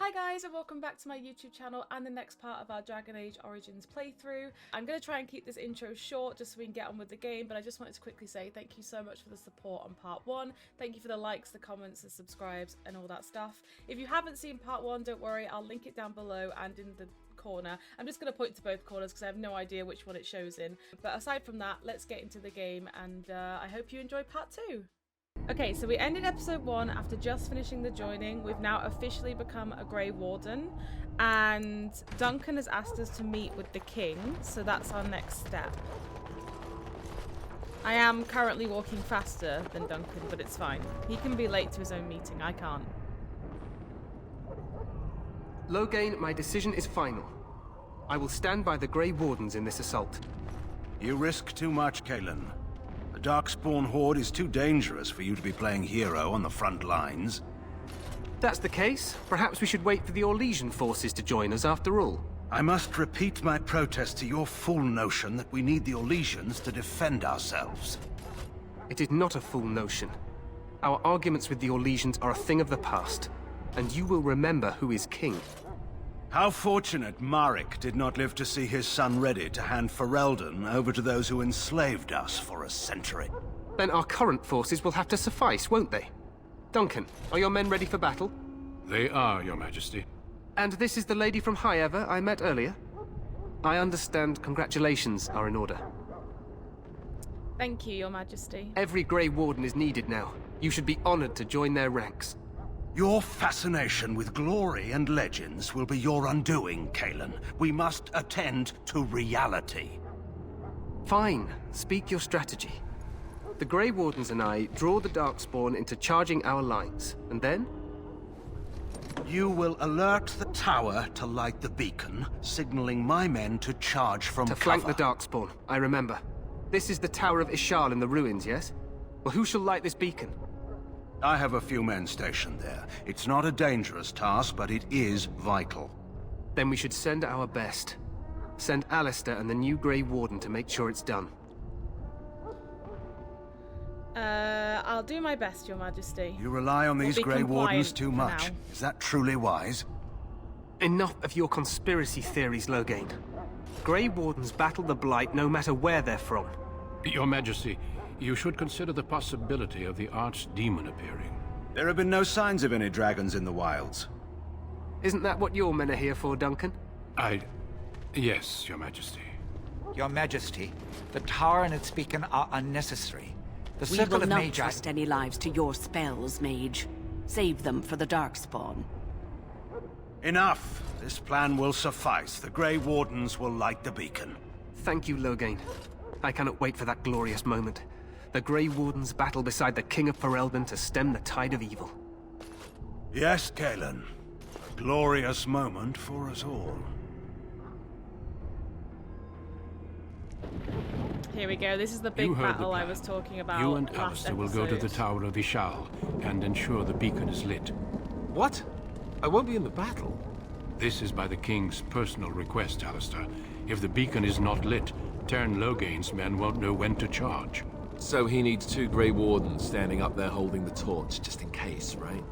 Hi guys, and welcome back to my YouTube channel and the next part of our Dragon Age Origins playthrough. I'm going to try and keep this intro short just so we can get on with the game, but I just wanted to quickly say thank you so much for the support on part 1. Thank you for the likes, the comments, the subscribes and all that stuff. If you haven't seen part 1, don't worry, I'll link it down below and in the corner. I'm just going to point to both corners because I have no idea which one it shows in. But aside from that, let's get into the game, and I hope you enjoy part 2. Okay, so we ended episode 1 after just finishing the joining. We've now officially become a Grey Warden, and Duncan has asked us to meet with the king, so that's our next step. I am currently walking faster than Duncan, but it's fine. He can be late to his own meeting, I can't. Loghain, my decision is final. I will stand by the Grey Wardens in this assault. You risk too much, Kaelin. The Darkspawn horde is too dangerous for you to be playing hero on the front lines. If that's the case, perhaps we should wait for the Orlesian forces to join us after all. I must repeat my protest to your fool notion that we need the Orlesians to defend ourselves. It is not a fool notion. Our arguments with the Orlesians are a thing of the past, and you will remember who is king. How fortunate Marek did not live to see his son ready to hand Ferelden over to those who enslaved us for a century. Then our current forces will have to suffice, won't they? Duncan, are your men ready for battle? They are, Your Majesty. And this is the lady from Highever I met earlier? I understand congratulations are in order. Thank you, Your Majesty. Every Grey Warden is needed now. You should be honored to join their ranks. Your fascination with glory and legends will be your undoing, Kaelin. We must attend to reality. Fine. Speak your strategy. The Grey Wardens and I draw the Darkspawn into charging our lines, and then? You will alert the tower to light the beacon, signaling my men to charge from cover. To flank the Darkspawn, I remember. This is the Tower of Ishal in the ruins, yes? Well, who shall light this beacon? I have a few men stationed there. It's not a dangerous task, but it is vital. Then we should send our best. Send Alistair and the new Grey Warden to make sure it's done. I'll do my best, Your Majesty. You rely on these Grey Wardens too much. now. Is that truly wise? Enough of your conspiracy theories, Loghain. Grey Wardens battle the Blight no matter where they're from. Your Majesty, you should consider the possibility of the archdemon appearing. There have been no signs of any dragons in the wilds. Isn't that what your men are here for, Duncan? Yes, Your Majesty. Your Majesty, the tower and its beacon are unnecessary. The We circle will of not Magi... trust any lives to your spells, mage. Save them for the Darkspawn. Enough! This plan will suffice. The Grey Wardens will light the beacon. Thank you, Loghain. I cannot wait for that glorious moment. The Grey Wardens battle beside the King of Ferelden to stem the tide of evil. Yes, Kaelin. A glorious moment for us all. Here we go. This is the big battle I was talking about. You and last Alistair will go to the episode. Tower of Ishal and ensure the beacon is lit. What? I won't be in the battle. This is by the King's personal request, Alistair. If the beacon is not lit, Tern Loghain's men won't know when to charge. So he needs 2 Grey Wardens standing up there holding the torch, just in case, right?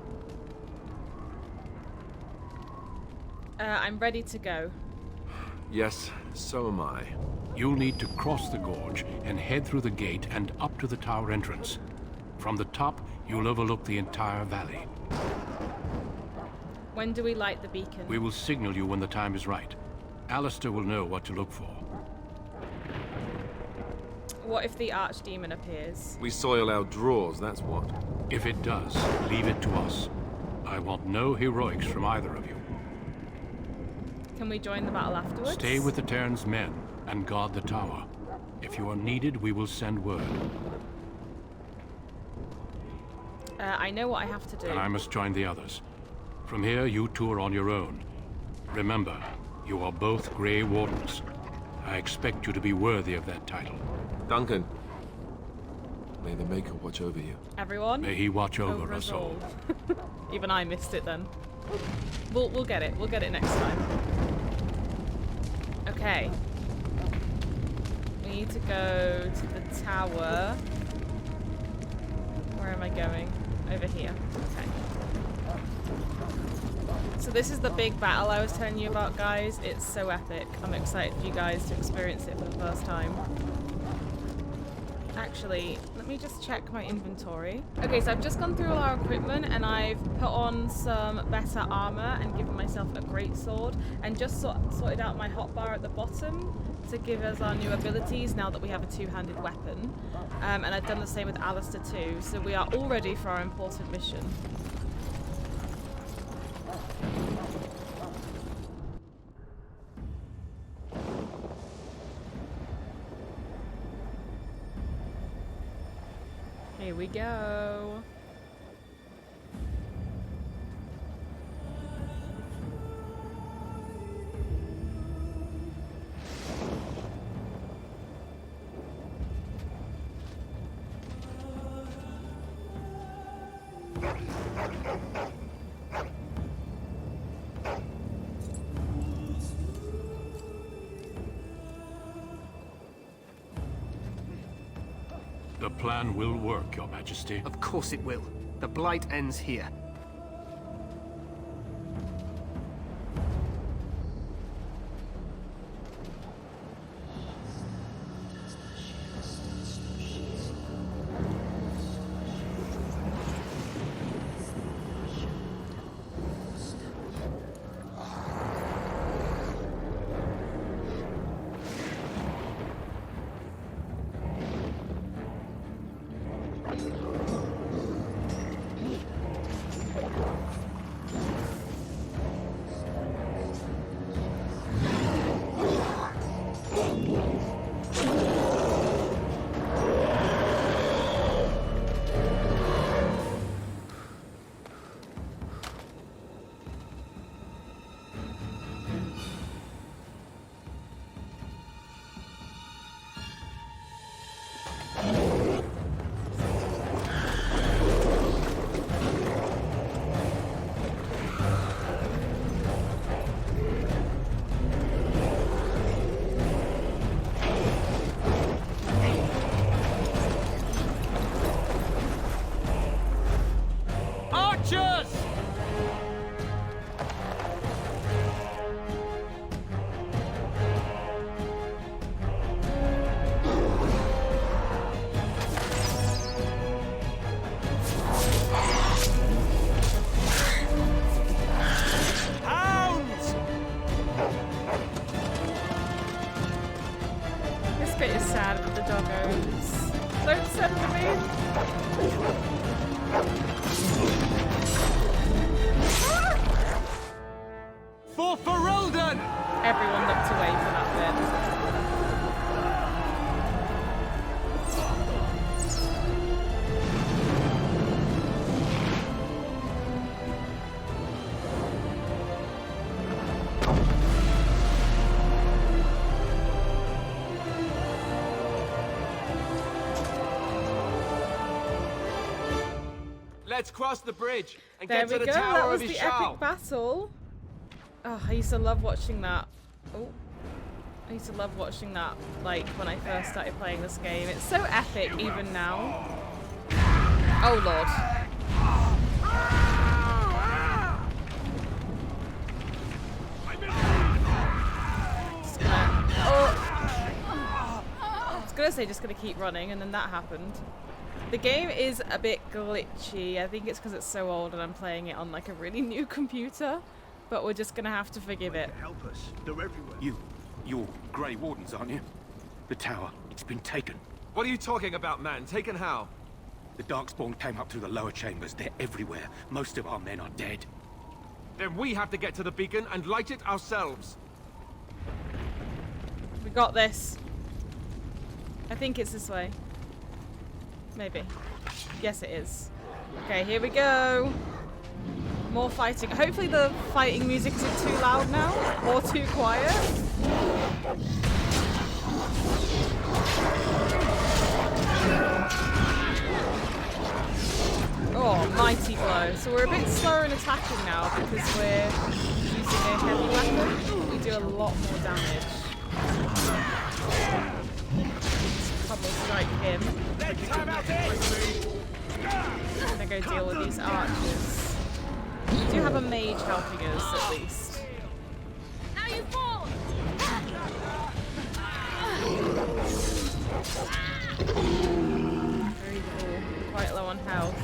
I'm ready to go. Yes, so am I. You'll need to cross the gorge and head through the gate and up to the tower entrance. From the top, you'll overlook the entire valley. When do we light the beacon? We will signal you when the time is right. Alistair will know what to look for. What if the archdemon appears? We soil our drawers, that's what. If it does, leave it to us. I want no heroics from either of you. Can we join the battle afterwards? Stay with the Terran's men and guard the tower. If you are needed, we will send word. I know what I have to do. And I must join the others. From here, you two are on your own. Remember, you are both Grey Wardens. I expect you to be worthy of that title. Duncan, may the Maker watch over you. Everyone? May he watch over us all. Even I missed it then. We'll get it. We'll get it next time. Okay. We need to go to the tower. Where am I going? Over here. Okay. So this is the big battle I was telling you about, guys. It's so epic. I'm excited for you guys to experience it for the first time. Actually, let me just check my inventory. Okay, so I've just gone through all our equipment and I've put on some better armor and given myself a great sword and just sorted out my hotbar at the bottom to give us our new abilities now that we have a two-handed weapon. And I've done the same with Alistair too, so we are all ready for our important mission. Here we go. The plan will work, Your Majesty. Of course it will. The blight ends here. Everyone looked away for that bit. Let's cross the bridge and There get to we the go. Tower That was of the Ishal. epic battle. Oh, I used to love watching that. Oh, I used to love watching that, like, when I first started playing this game. It's so epic, even now. Oh, Lord. Just gonna... Oh! I was gonna say just gonna keep running, and then that happened. The game is a bit glitchy. I think it's because it's so old and I'm playing it on, like, a really new computer. But we're just gonna have to forgive it. Help us. They're everywhere. You're Grey Wardens, aren't you? The tower, it's been taken. What are you talking about, man? Taken how? The Darkspawn came up through the lower chambers. They're everywhere. Most of our men are dead. Then we have to get to the beacon and light it ourselves. We got this. I think it's this way. Maybe. Yes, it is. Okay, here we go. More fighting. Hopefully the fighting music isn't too loud now or too quiet. Oh, mighty blow. So we're a bit slower in attacking now because we're using a heavy weapon. We do a lot more damage. Pummel strike him. I'm gonna go deal with these archers. do have a mage helping us, at least. Now you fall! Very cool. Quite low on health.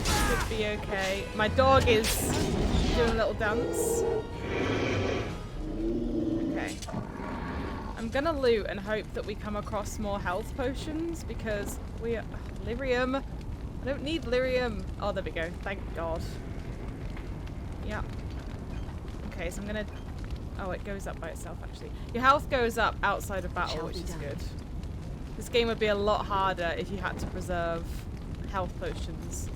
Should be okay. My dog is doing a little dance. Okay. I'm gonna loot and hope that we come across more health potions because we are... lyrium. I don't need lyrium. Oh, there we go. Thank God. Yeah. Okay, so I'm gonna... Oh, it goes up by itself, actually. Your health goes up outside of battle, which is good. This game would be a lot harder if you had to preserve health potions.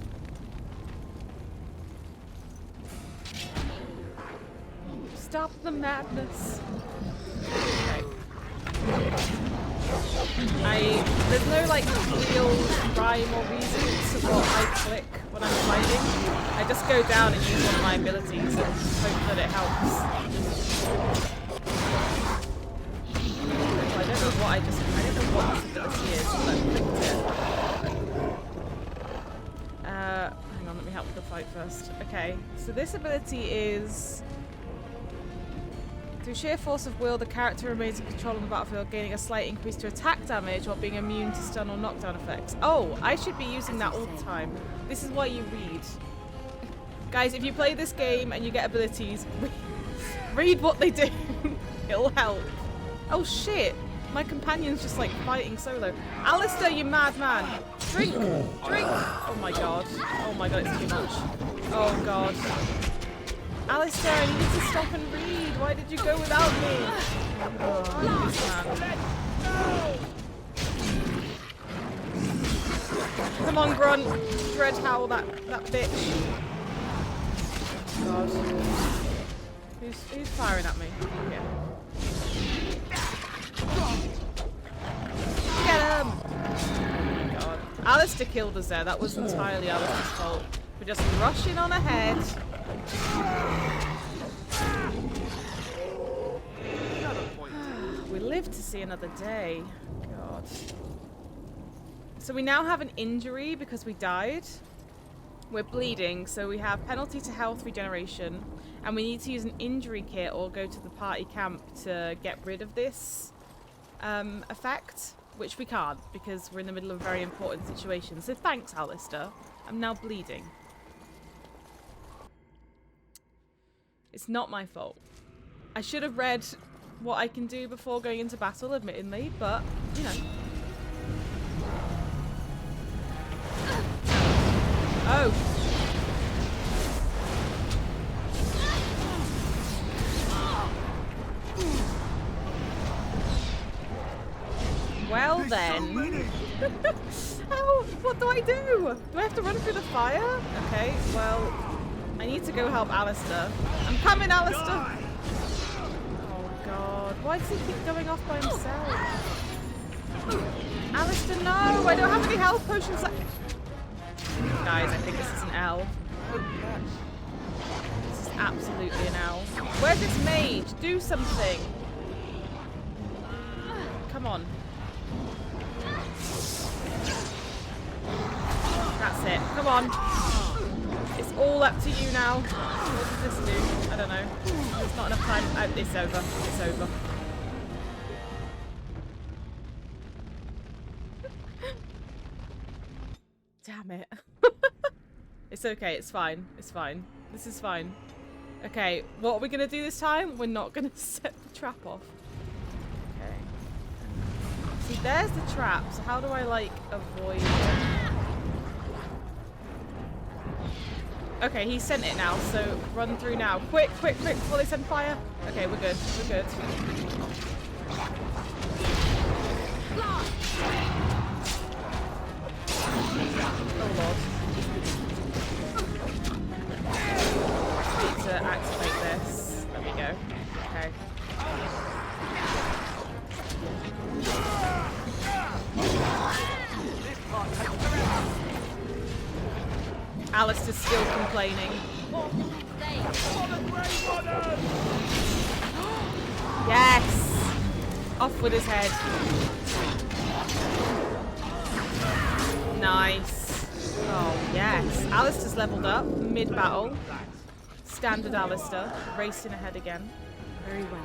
Stop the madness. Okay. There's no like real rhyme or reason to what I click when I'm fighting. I just go down and use one of my abilities and hope that it helps. I don't know what I don't know what this ability is, but I clicked it. Hang on, let me help with the fight first. Okay, so this ability is... Through sheer force of will, the character remains in control of the battlefield, gaining a slight increase to attack damage while being immune to stun or knockdown effects. Oh, I should be using that all the time. This is why you read. Guys, if you play this game and you get abilities, read what they do. It'll help. Oh shit! My companion's just like fighting solo. Alistair, you madman! Drink! Drink! Oh my god. Oh my god, it's too much. Oh god. Alistair, I need to stop and read. Why did you go without me? Oh, this man. Come on, Grunt. Dread howl that bitch. God. Who's firing at me? Yeah. Get him! Oh my god. Alistair killed us there. That was entirely Alistair's fault. We're just rushing on ahead. We live to see another day. God. So we now have an injury because we died. We're bleeding, so we have penalty to health regeneration, and we need to use an injury kit or go to the party camp to get rid of this effect, which we can't because we're in the middle of a very important situation. So thanks, Alistair. I'm now bleeding. It's not my fault. I should have read what I can do before going into battle, admittedly, but, you know. Oh. Well then. Oh, what do I do? Do I have to run through the fire? Okay, well, I need to go help Alistair. I'm coming, Alistair! Oh god, why does he keep going off by himself? Alistair, no! I don't have any health potions left. Guys, I think this is an L. This is absolutely an L. Where's this mage? Do something! Come on. That's it. Come on. It's all up to you now. What does this do? I don't know. It's not enough time. Oh, it's over. It's over. Damn it. It's okay. It's fine. It's fine. This is fine. Okay, what are we going to do this time? We're not going to set the trap off. Okay. See, there's the trap. So how do I, like, avoid it? Okay, he sent it now, so run through now. Quick, quick, quick, before they send fire. Okay, we're good. We're good. Oh, Lord. Need to activate this. There we go. Okay. Alistair's still complaining. Yes! Off with his head. Nice. Oh, Yes, Alistair's leveled up mid-battle. Standard Alistair, racing ahead again. Very well.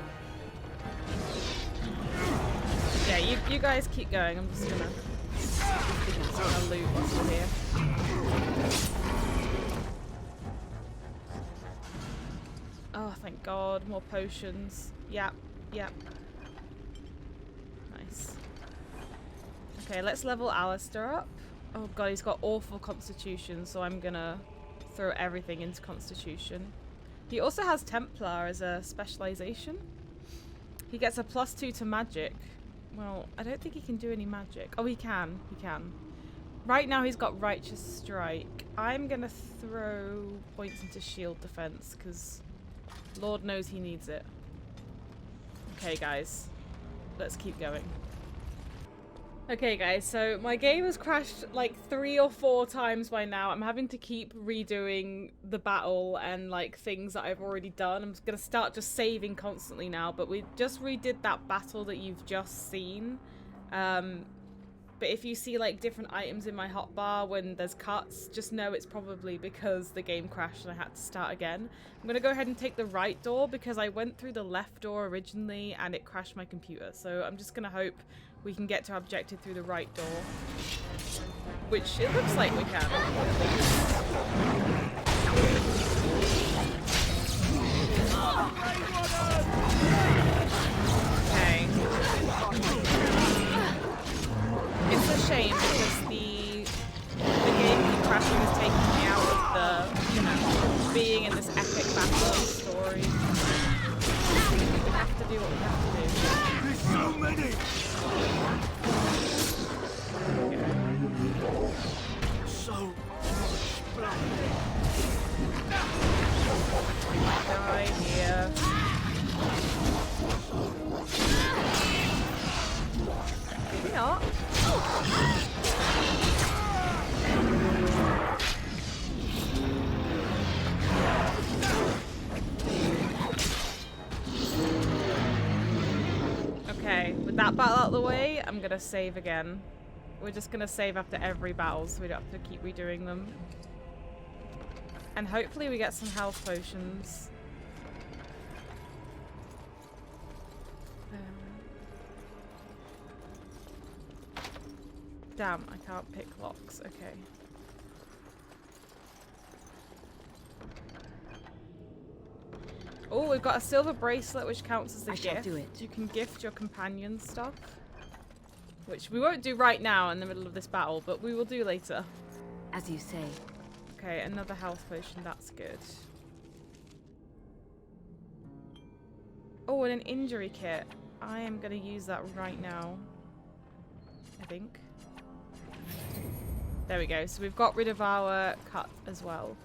Yeah, you guys keep going. I'm just gonna loot whilst we're here. Oh, thank God, more potions. Yep. Nice. Okay, let's level Alistair up. Oh God, he's got awful constitution, so I'm gonna throw everything into constitution. He also has Templar as a specialization. He gets a +2 to magic. Well, I don't think he can do any magic. Oh, he can. Right now he's got Righteous Strike. I'm gonna throw points into shield defense because Lord knows he needs it. Okay, guys. Let's keep going. Okay, guys, so my game has crashed like 3 or 4 times by now. I'm having to keep redoing the battle and like things that I've already done. I'm gonna start just saving constantly now, but we just redid that battle that you've just seen. But if you see like different items in my hotbar when there's cuts, just know it's probably because the game crashed and I had to start again. I'm gonna go ahead and take the right door because I went through the left door originally and it crashed my computer. So I'm just gonna hope we can get to our objective through the right door, which it looks like we can. Okay. It's a shame because the game keep crashing is taking me out of the, you know, being in this epic battle story. We have to do what we have to do. There's so many! So much blood. Die here. Maybe not. Okay, with that battle out of the way, I'm gonna save again. We're just gonna save after every battle so we don't have to keep redoing them. And hopefully we get some health potions. Damn, I can't pick locks. Okay. Oh, we've got a silver bracelet which counts as a gift. Do it. You can gift your companion stuff. Which we won't do right now in the middle of this battle, but we will do later. As you say. Okay, another health potion. That's good. Oh, and an injury kit. I am going to use that right now. I think. There we go. So we've got rid of our cut as well.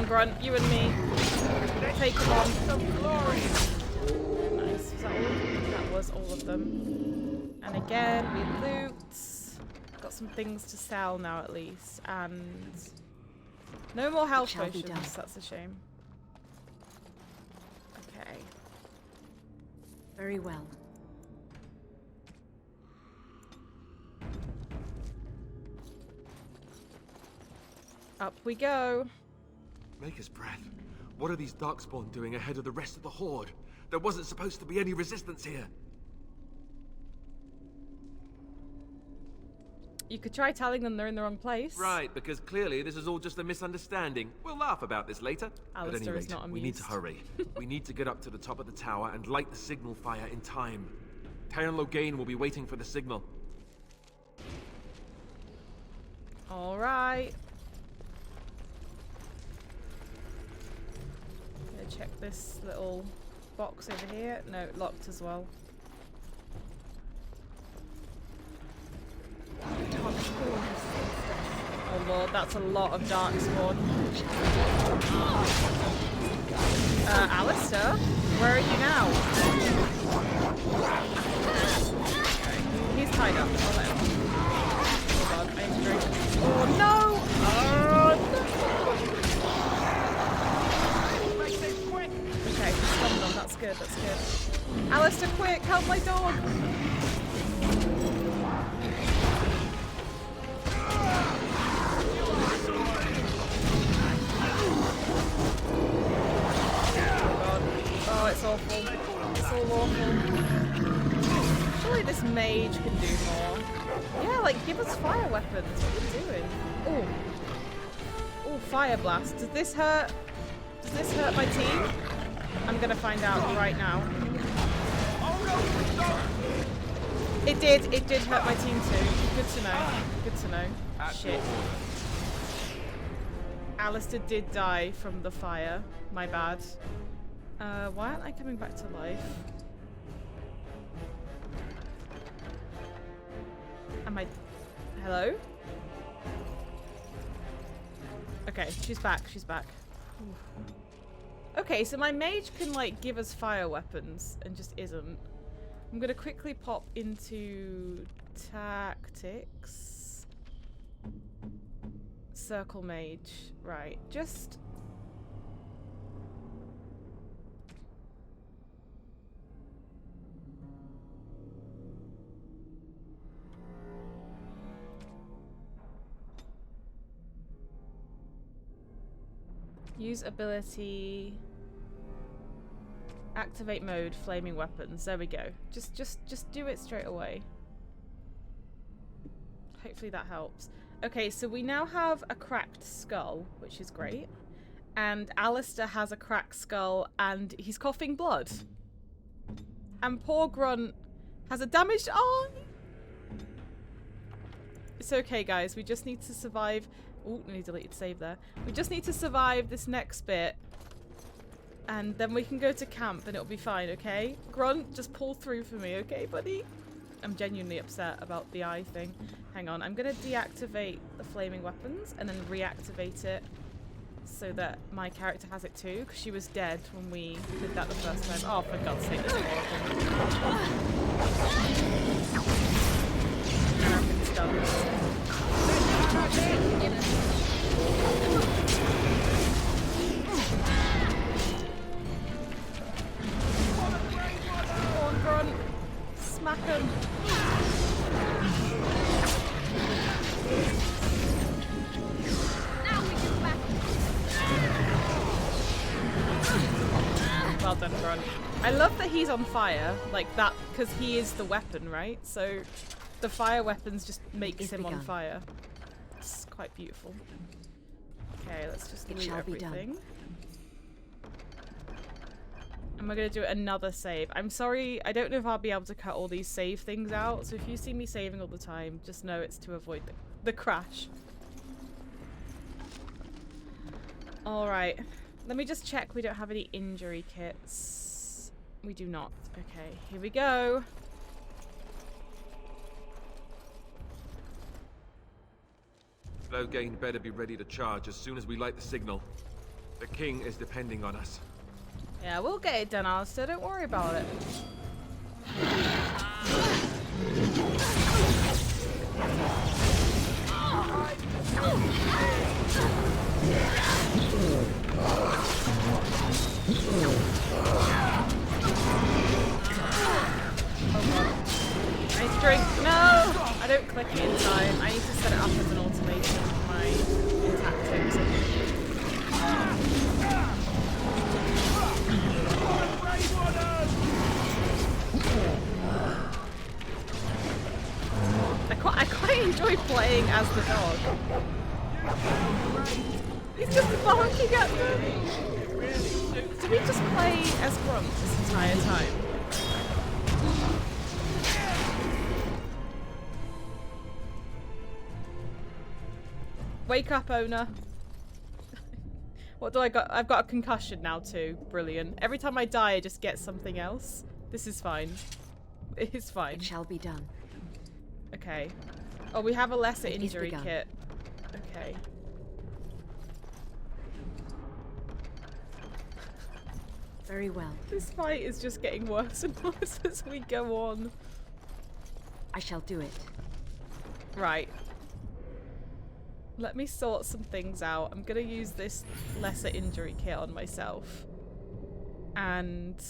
Grunt, you and me. Take them on. Nice. Was that all of them? That was all of them. And again, we loot. Got some things to sell now at least. And no more health potions. That's a shame. Okay. Very well. Up we go. Maker's breath. What are these Darkspawn doing ahead of the rest of the Horde? There wasn't supposed to be any resistance here. You could try telling them they're in the wrong place. Right, because clearly this is all just a misunderstanding. We'll laugh about this later. Alistair At any rate, is not amused. we need to hurry. We need to get up to the top of the tower and light the signal fire in time. Tyron Loghain will be waiting for the signal. All right. Check this little box over here? No, locked as well. Oh lord, that's a lot of Darkspawn. Alistair? Where are you now? Okay, he's tied up. I'll let him. Hold on, I need to drink. Oh no! Oh no! Okay, stop them. That's good, that's good. Alistair, quick! Help my dog! Oh, it's awful. It's all awful. Surely this mage can do more. Yeah, like, give us fire weapons. What are you doing? Oh. Oh, fire blast. Does this hurt? Does this hurt my team? I'm gonna find out right now. It did hurt my team too. Good to know. Good to know. Shit. Alistair did die from the fire. My bad. Why aren't I coming back to life? Am I... Hello? Okay, she's back, she's back. Ooh. Okay, so my mage can, like, give us fire weapons and just isn't. I'm gonna quickly pop into tactics. Circle mage. Right, just... Use ability. Activate mode, flaming weapons. There we go. Just do it straight away. Hopefully that helps. Okay, so we now have a cracked skull, which is great. And Alistair has a cracked skull and he's coughing blood. And poor Grunt has a damaged eye. It's okay, guys. We just need to survive. Oh, I need to delete save there. We just need to survive this next bit. And then we can go to camp and it'll be fine, okay? Grunt, just pull through for me, okay, buddy? I'm genuinely upset about the eye thing. Hang on, I'm going to deactivate the flaming weapons and then reactivate it so that my character has it too, because she was dead when we did that the first time. Oh, for God's sake, that's horrible. And everything's done. Go on, Grunt. Smack him. Now we can back. Well done, Grunt. I love that he's on fire like that because he is the weapon, right? So the fire weapons just makes him on fire. It's quite beautiful. Okay, let's just loot everything. And we're going to do another save. I'm sorry, I don't know if I'll be able to cut all these save things out, so if you see me saving all the time, just know it's to avoid the crash. Alright, let me just check we don't have any injury kits. We do not. Okay, here we go. Loghain better be ready to charge as soon as we light the signal. The king is depending on us. Yeah, we'll get it done, Alistair. Don't worry about it. I need to drink. No! I don't click it in time. I need to set it up as an automation for my tactics. I quite enjoy playing as the dog. He's just barking at me. Do we just play as Grunt this entire time? Wake up, owner. What do I got? I've got a concussion now too. Brilliant. Every time I die, I just get something else. This is fine. It is fine. It shall be done. Okay. Oh, we have a lesser injury kit. Okay. Very well. This fight is just getting worse and worse as we go on. I shall do it. Right. Let me sort some things out. I'm gonna use this lesser injury kit on myself. And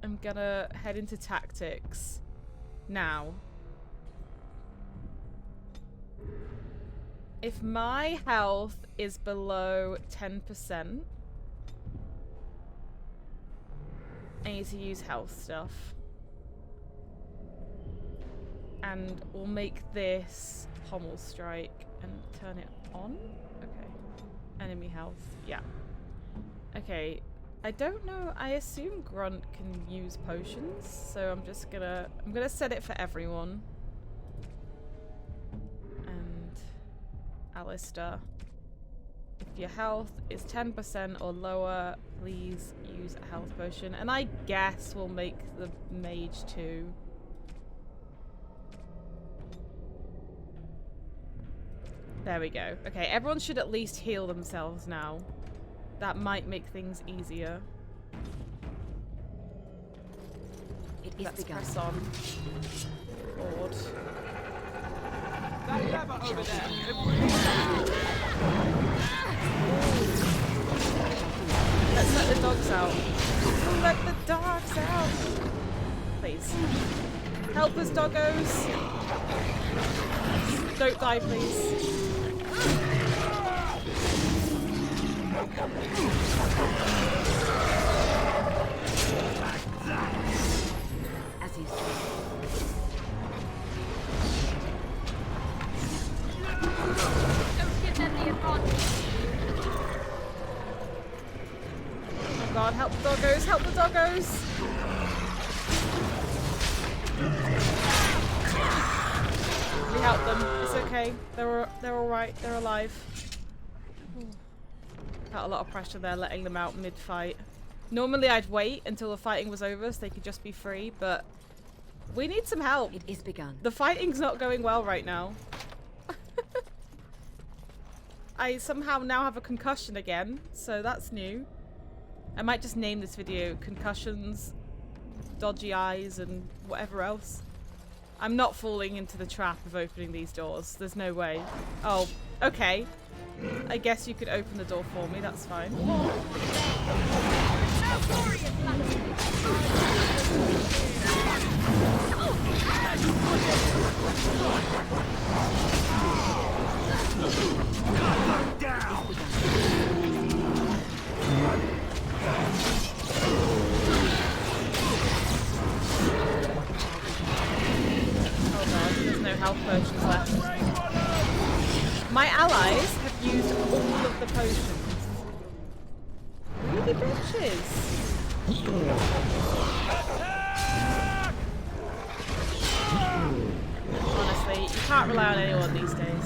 I'm gonna head into tactics now. If my health is below 10%, I need to use health stuff. And we'll make this pommel strike and turn it on. Okay. Enemy health. Yeah. Okay. I don't know. I assume Grunt can use potions, so I'm gonna set it for everyone. And Alistair, if your health is 10% or lower, please use a health potion. And I guess we'll make the mage too. There we go. Okay, everyone should at least heal themselves now. That might make things easier. Let's press on. Forward. That lever over there. Let's let the dogs out. Let the dogs out. Please. Help us, doggos. Don't die, please. As you say. Don't give them the advantage. Oh god, help the doggos, help the doggos! We helped them. It's okay. They're alright. They're alive. Felt a lot of pressure there, letting them out mid-fight. Normally I'd wait until the fighting was over so they could just be free, but we need some help. It is begun. The fighting's not going well right now. I somehow now have a concussion again, so that's new. I might just name this video Concussions, Dodgy Eyes, and whatever else. I'm not falling into the trap of opening these doors. There's no way. Oh, okay. I guess you could open the door for me. That's fine. Oh god, there's no health potions left. My allies have used all of the potions. Really, bitches? Honestly, you can't rely on anyone these days.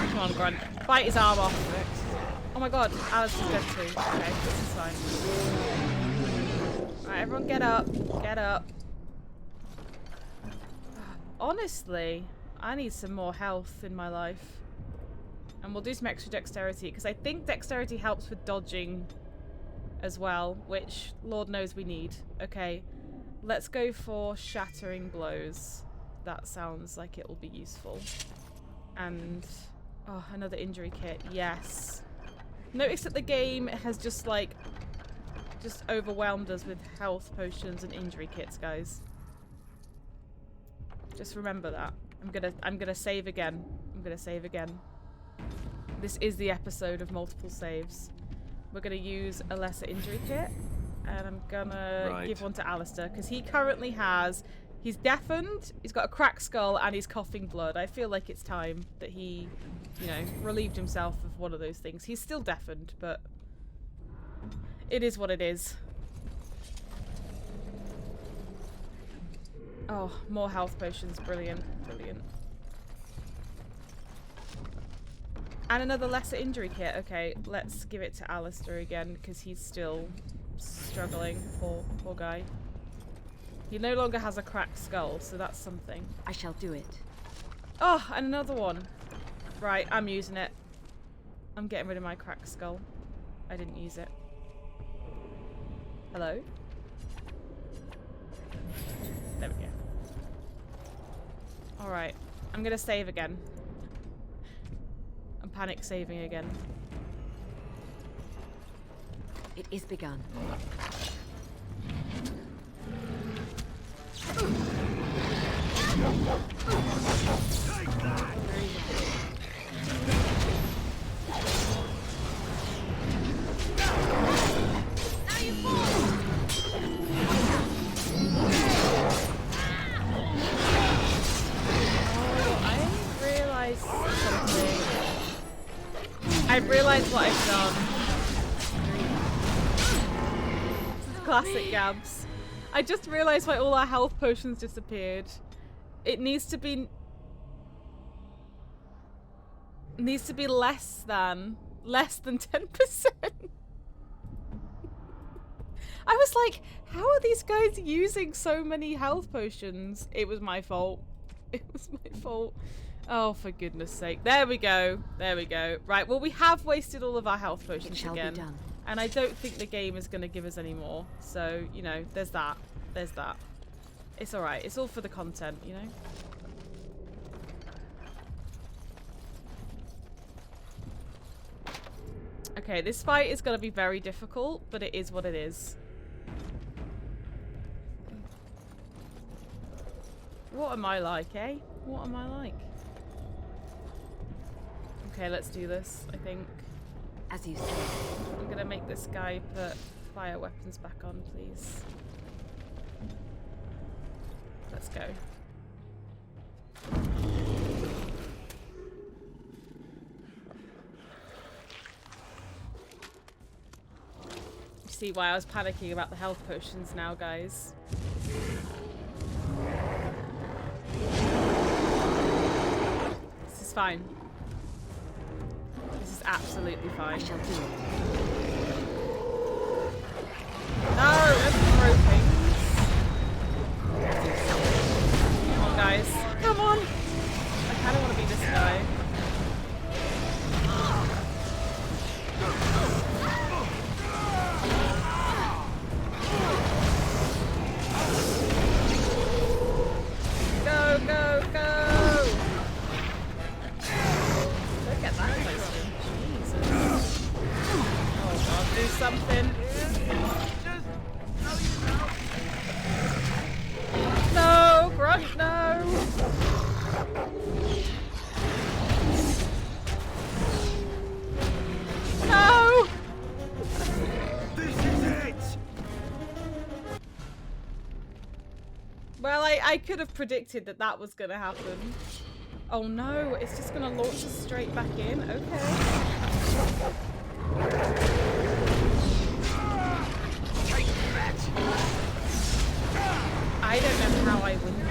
Come on, Grunt. Bite his arm off. Oh my god, Alice is dead too. Okay, this is fine. Alright, everyone get up. Get up. Honestly, I need some more health in my life. And we'll do some extra dexterity, because I think dexterity helps with dodging as well, which Lord knows we need. Okay, let's go for shattering blows. That sounds like it will be useful. And oh, another injury kit. Yes. Notice that the game has just overwhelmed us with health potions and injury kits, guys. Just remember that. I'm gonna save again. I'm gonna save again. This is the episode of multiple saves. We're gonna use a lesser injury kit, and I'm gonna give one to Alistair because he currently has He's deafened, he's got a cracked skull, and he's coughing blood. I feel like it's time that he, you know, relieved himself of one of those things. He's still deafened, but it is what it is. Oh, more health potions. Brilliant. Brilliant. And another lesser injury kit. Okay, let's give it to Alistair again, because he's still struggling. Poor guy. He no longer has a cracked skull, so that's something. I shall do it. Oh, and another one. Right, I'm using it. I'm getting rid of my cracked skull. I didn't use it. Hello? There we go. Alright, I'm gonna save again. I'm panic saving again. It is begun. I've realised what I've done. This is classic Gabs. I just realised why all our health potions disappeared. It needs to be less than 10%. I was like, how are these guys using so many health potions? It was my fault. It was my fault. Oh, for goodness sake. There we go. There we go. Right, well, we have wasted all of our health potions again. Be done. And I don't think the game is going to give us any more. So, you know, there's that. There's that. It's alright. It's all for the content, you know? Okay, this fight is going to be very difficult, but it is what it is. What am I like, eh? What am I like? Okay, let's do this, I think. As you say. I'm gonna make this guy put fire weapons back on, please. Let's go. You see why I was panicking about the health potions now, guys. This is fine. This is absolutely fine. I shall do it. No, let's throw things. Come on, guys. Come on. I kind of want to be this guy. Go, go, go! Look at that placement. Jesus. Oh god, do something. No, Grunt, no! No! This is it! Well, I could have predicted that that was going to happen. Oh no, it's just going to launch us straight back in? Okay. I don't know how I win this.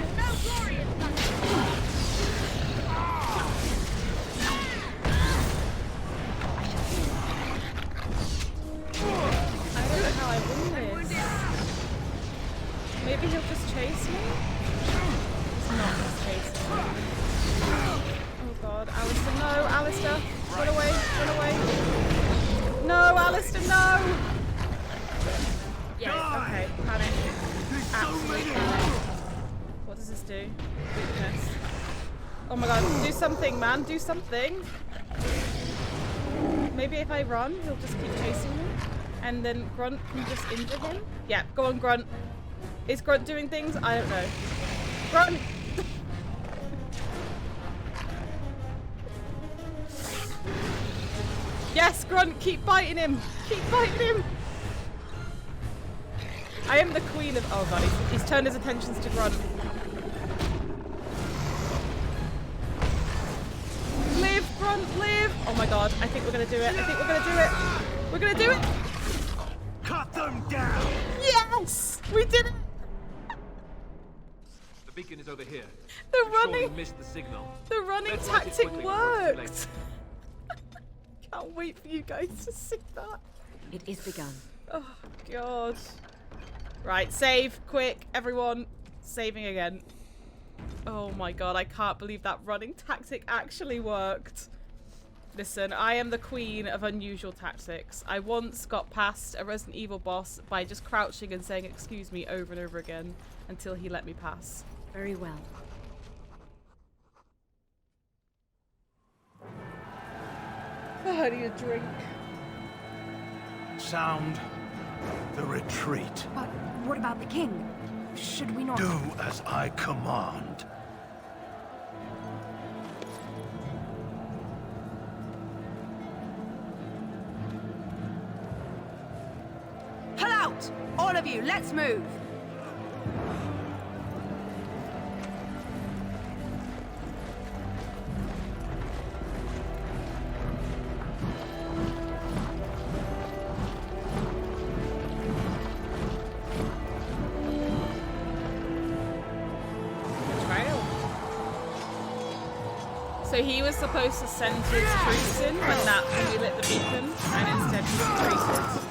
I don't know how I win this. Maybe he'll just chase me? He's not just chasing me. Oh god, Alistair, no! Alistair! Run away! Run away! No, Alistair, no! Yeah, okay, panic. Absolute panic. What does this do? Weakness. Oh my god, do something, man, do something! Maybe if I run, he'll just keep chasing me. And then Grunt can just injure him? Yeah, go on, Grunt. Is Grunt doing things? I don't know. Grunt! Yes, Grunt, keep biting him! Keep biting him! I am the queen of... Oh god, he's turned his attentions to Grunt. front, live. Oh my god, I think we're gonna do it. I think we're gonna do it. We're gonna do it. Cut them down! Yes! We did it! The beacon is over here. The We surely running, missed the signal. the running Let's light it tactic quickly before it's too worked. Can't wait for you guys to see that. It is begun. Oh god. Right, save, quick, everyone. Saving again. Oh my god, I can't believe that running tactic actually worked. Listen, I am the queen of unusual tactics. I once got past a Resident Evil boss by just crouching and saying excuse me over and over again until he let me pass. Very well. I need a drink. Sound the retreat. But what about the king? Should we not... Do as I command. Pull out! All of you, let's move! So he was supposed to send his troops in when we lit the beacon, and instead he retreated.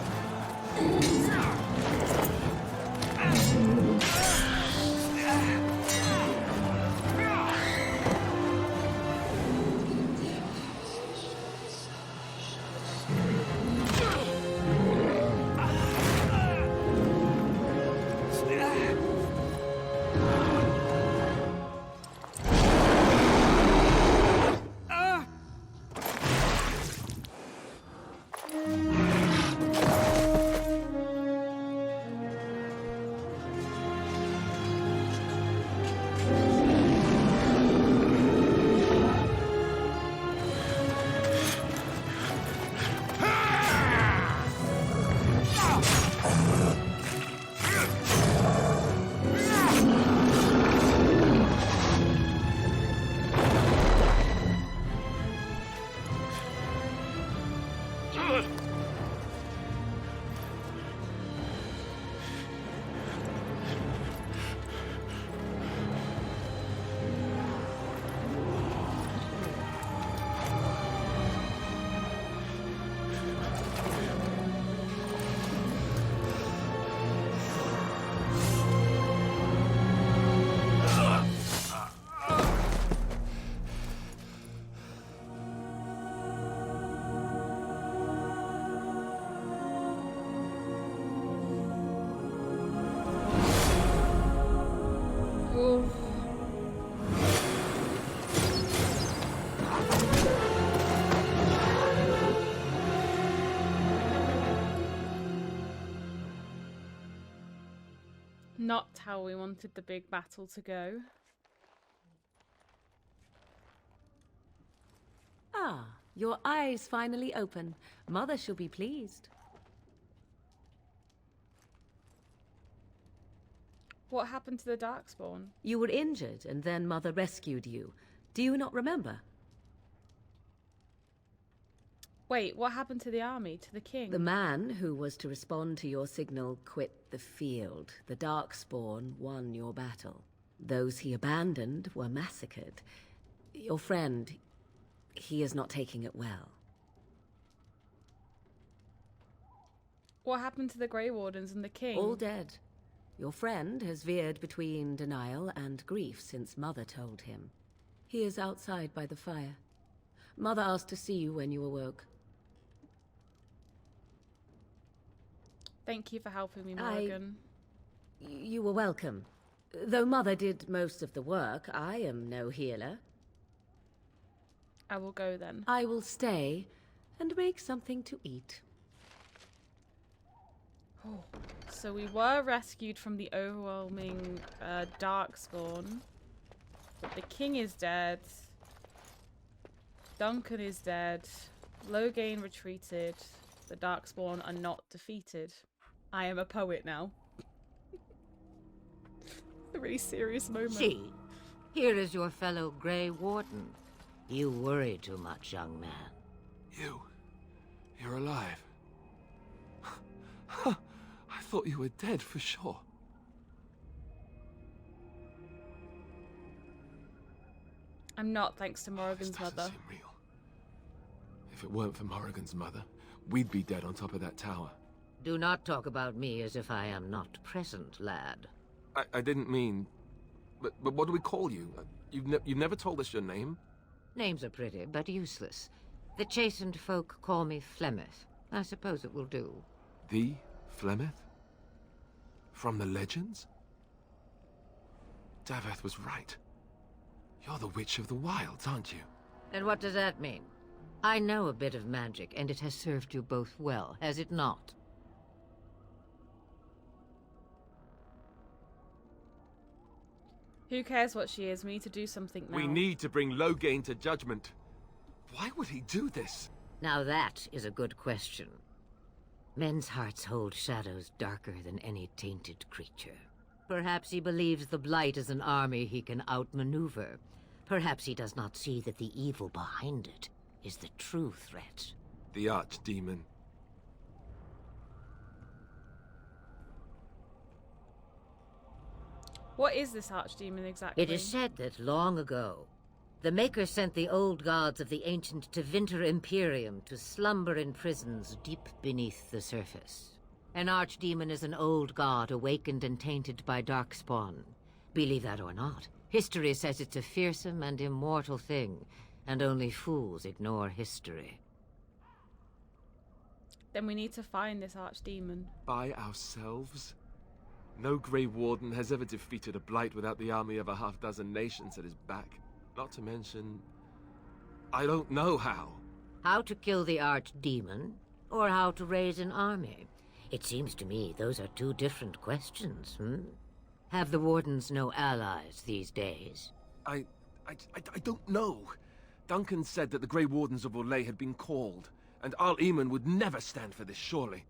Not how we wanted the big battle to go. Ah, your eyes finally open. Mother shall be pleased. What happened to the Darkspawn? You were injured, and then Mother rescued you. Do you not remember? Wait, what happened to the army, to the king? The man who was to respond to your signal quit the field. The Darkspawn won your battle. Those he abandoned were massacred. Your friend, he is not taking it well. What happened to the Grey Wardens and the king? All dead. Your friend has veered between denial and grief since Mother told him. He is outside by the fire. Mother asked to see you when you awoke. Thank you for helping me, Morgan. You were welcome. Though Mother did most of the work, I am no healer. I will go then. I will stay and make something to eat. Oh. So we were rescued from the overwhelming Darkspawn. But the king is dead. Duncan is dead. Loghain retreated. The Darkspawn are not defeated. I am a poet now. A really serious moment. See, here is your fellow Grey Warden. You worry too much, young man. You're alive. I thought you were dead for sure. I'm not, thanks to This Morrigan's doesn't mother. seem real. If it weren't for Morrigan's mother, we'd be dead on top of that tower. Do not talk about me as if I am not present, lad. I didn't mean... But what do we call you? You've never told us your name? Names are pretty, but useless. The chastened folk call me Flemeth. I suppose it will do. The Flemeth? From the legends? Daveth was right. You're the Witch of the Wilds, aren't you? And what does that mean? I know a bit of magic, and it has served you both well, has it not? Who cares what she is? We need to do something now. We need to bring Loghain to judgment. Why would he do this? Now that is a good question. Men's hearts hold shadows darker than any tainted creature. Perhaps he believes the Blight is an army he can outmaneuver. Perhaps he does not see that the evil behind it is the true threat. The Archdemon. What is this Archdemon exactly? It is said that long ago, the Maker sent the old gods of the ancient Tevinter Imperium to slumber in prisons deep beneath the surface. An Archdemon is an old god awakened and tainted by Darkspawn. Believe that or not, history says it's a fearsome and immortal thing, and only fools ignore history. Then we need to find this Archdemon. By ourselves? No Grey Warden has ever defeated a Blight without the army of a half-dozen nations at his back. Not to mention... I don't know how. How to kill the Archdemon, or how to raise an army? It seems to me those are two different questions, Have the Wardens no allies these days? I don't know. Duncan said that the Grey Wardens of Orlais had been called, and Al Eamon would never stand for this, surely.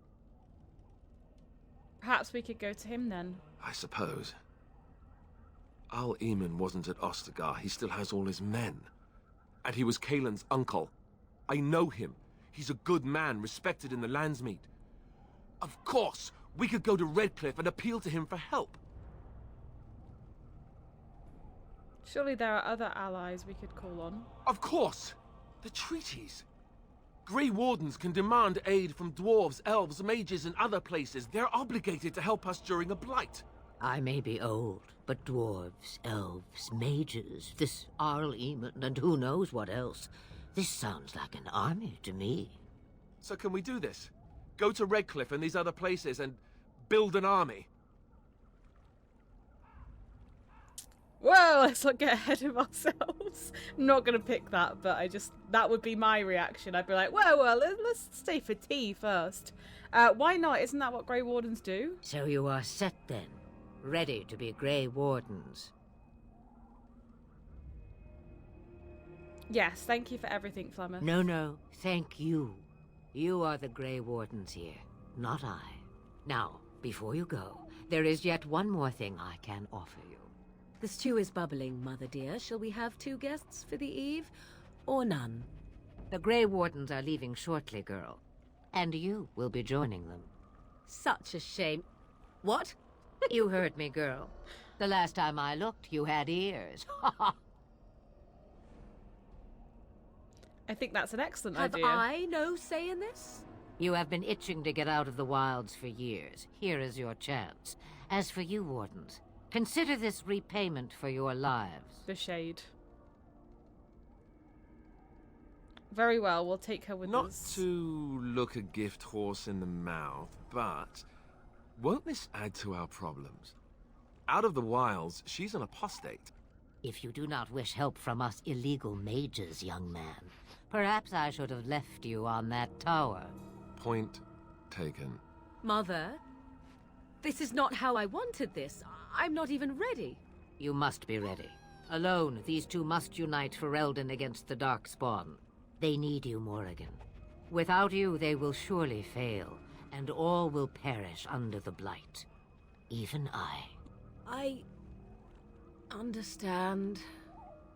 Perhaps we could go to him then. I suppose. Al Eamon wasn't at Ostagar. He still has all his men. And he was Kaelin's uncle. I know him. He's a good man, respected in the Landsmeet. Of course, we could go to Redcliffe and appeal to him for help. Surely there are other allies we could call on. Of course! The treaties. Grey Wardens can demand aid from dwarves, elves, mages, and other places. They're obligated to help us during a blight. I may be old, but dwarves, elves, mages, this Arl Eamon, and who knows what else. This sounds like an army to me. So can we do this? Go to Redcliffe and these other places and build an army? Whoa, let's not get ahead of ourselves. I'm not going to pick that, but that would be my reaction. I'd be like, whoa, let's stay for tea first. Why not? Isn't that what Grey Wardens do? So you are set then, ready to be Grey Wardens. Yes, thank you for everything, Flemeth. No, thank you. You are the Grey Wardens here, not I. Now, before you go, there is yet one more thing I can offer you. The stew is bubbling, Mother dear. Shall we have 2 guests for the eve, or none? The Grey Wardens are leaving shortly, girl. And you will be joining them. Such a shame. What? You heard me, girl. The last time I looked, you had ears. I think that's an excellent Have idea. I no say in this? You have been itching to get out of the wilds for years. Here is your chance. As for you, Wardens, consider this repayment for your lives. The shade. Very well, we'll take her with Not us. to look a gift horse in the mouth, but won't this add to our problems? Out of the wilds, she's an apostate. If you do not wish help from us illegal mages, young man, perhaps I should have left you on that tower. Point taken. Mother, this is not how I wanted this. I'm not even ready. You must be ready. Alone, these two must unite Ferelden against the Darkspawn. They need you, Morrigan. Without you, they will surely fail, and all will perish under the Blight. Even I understand.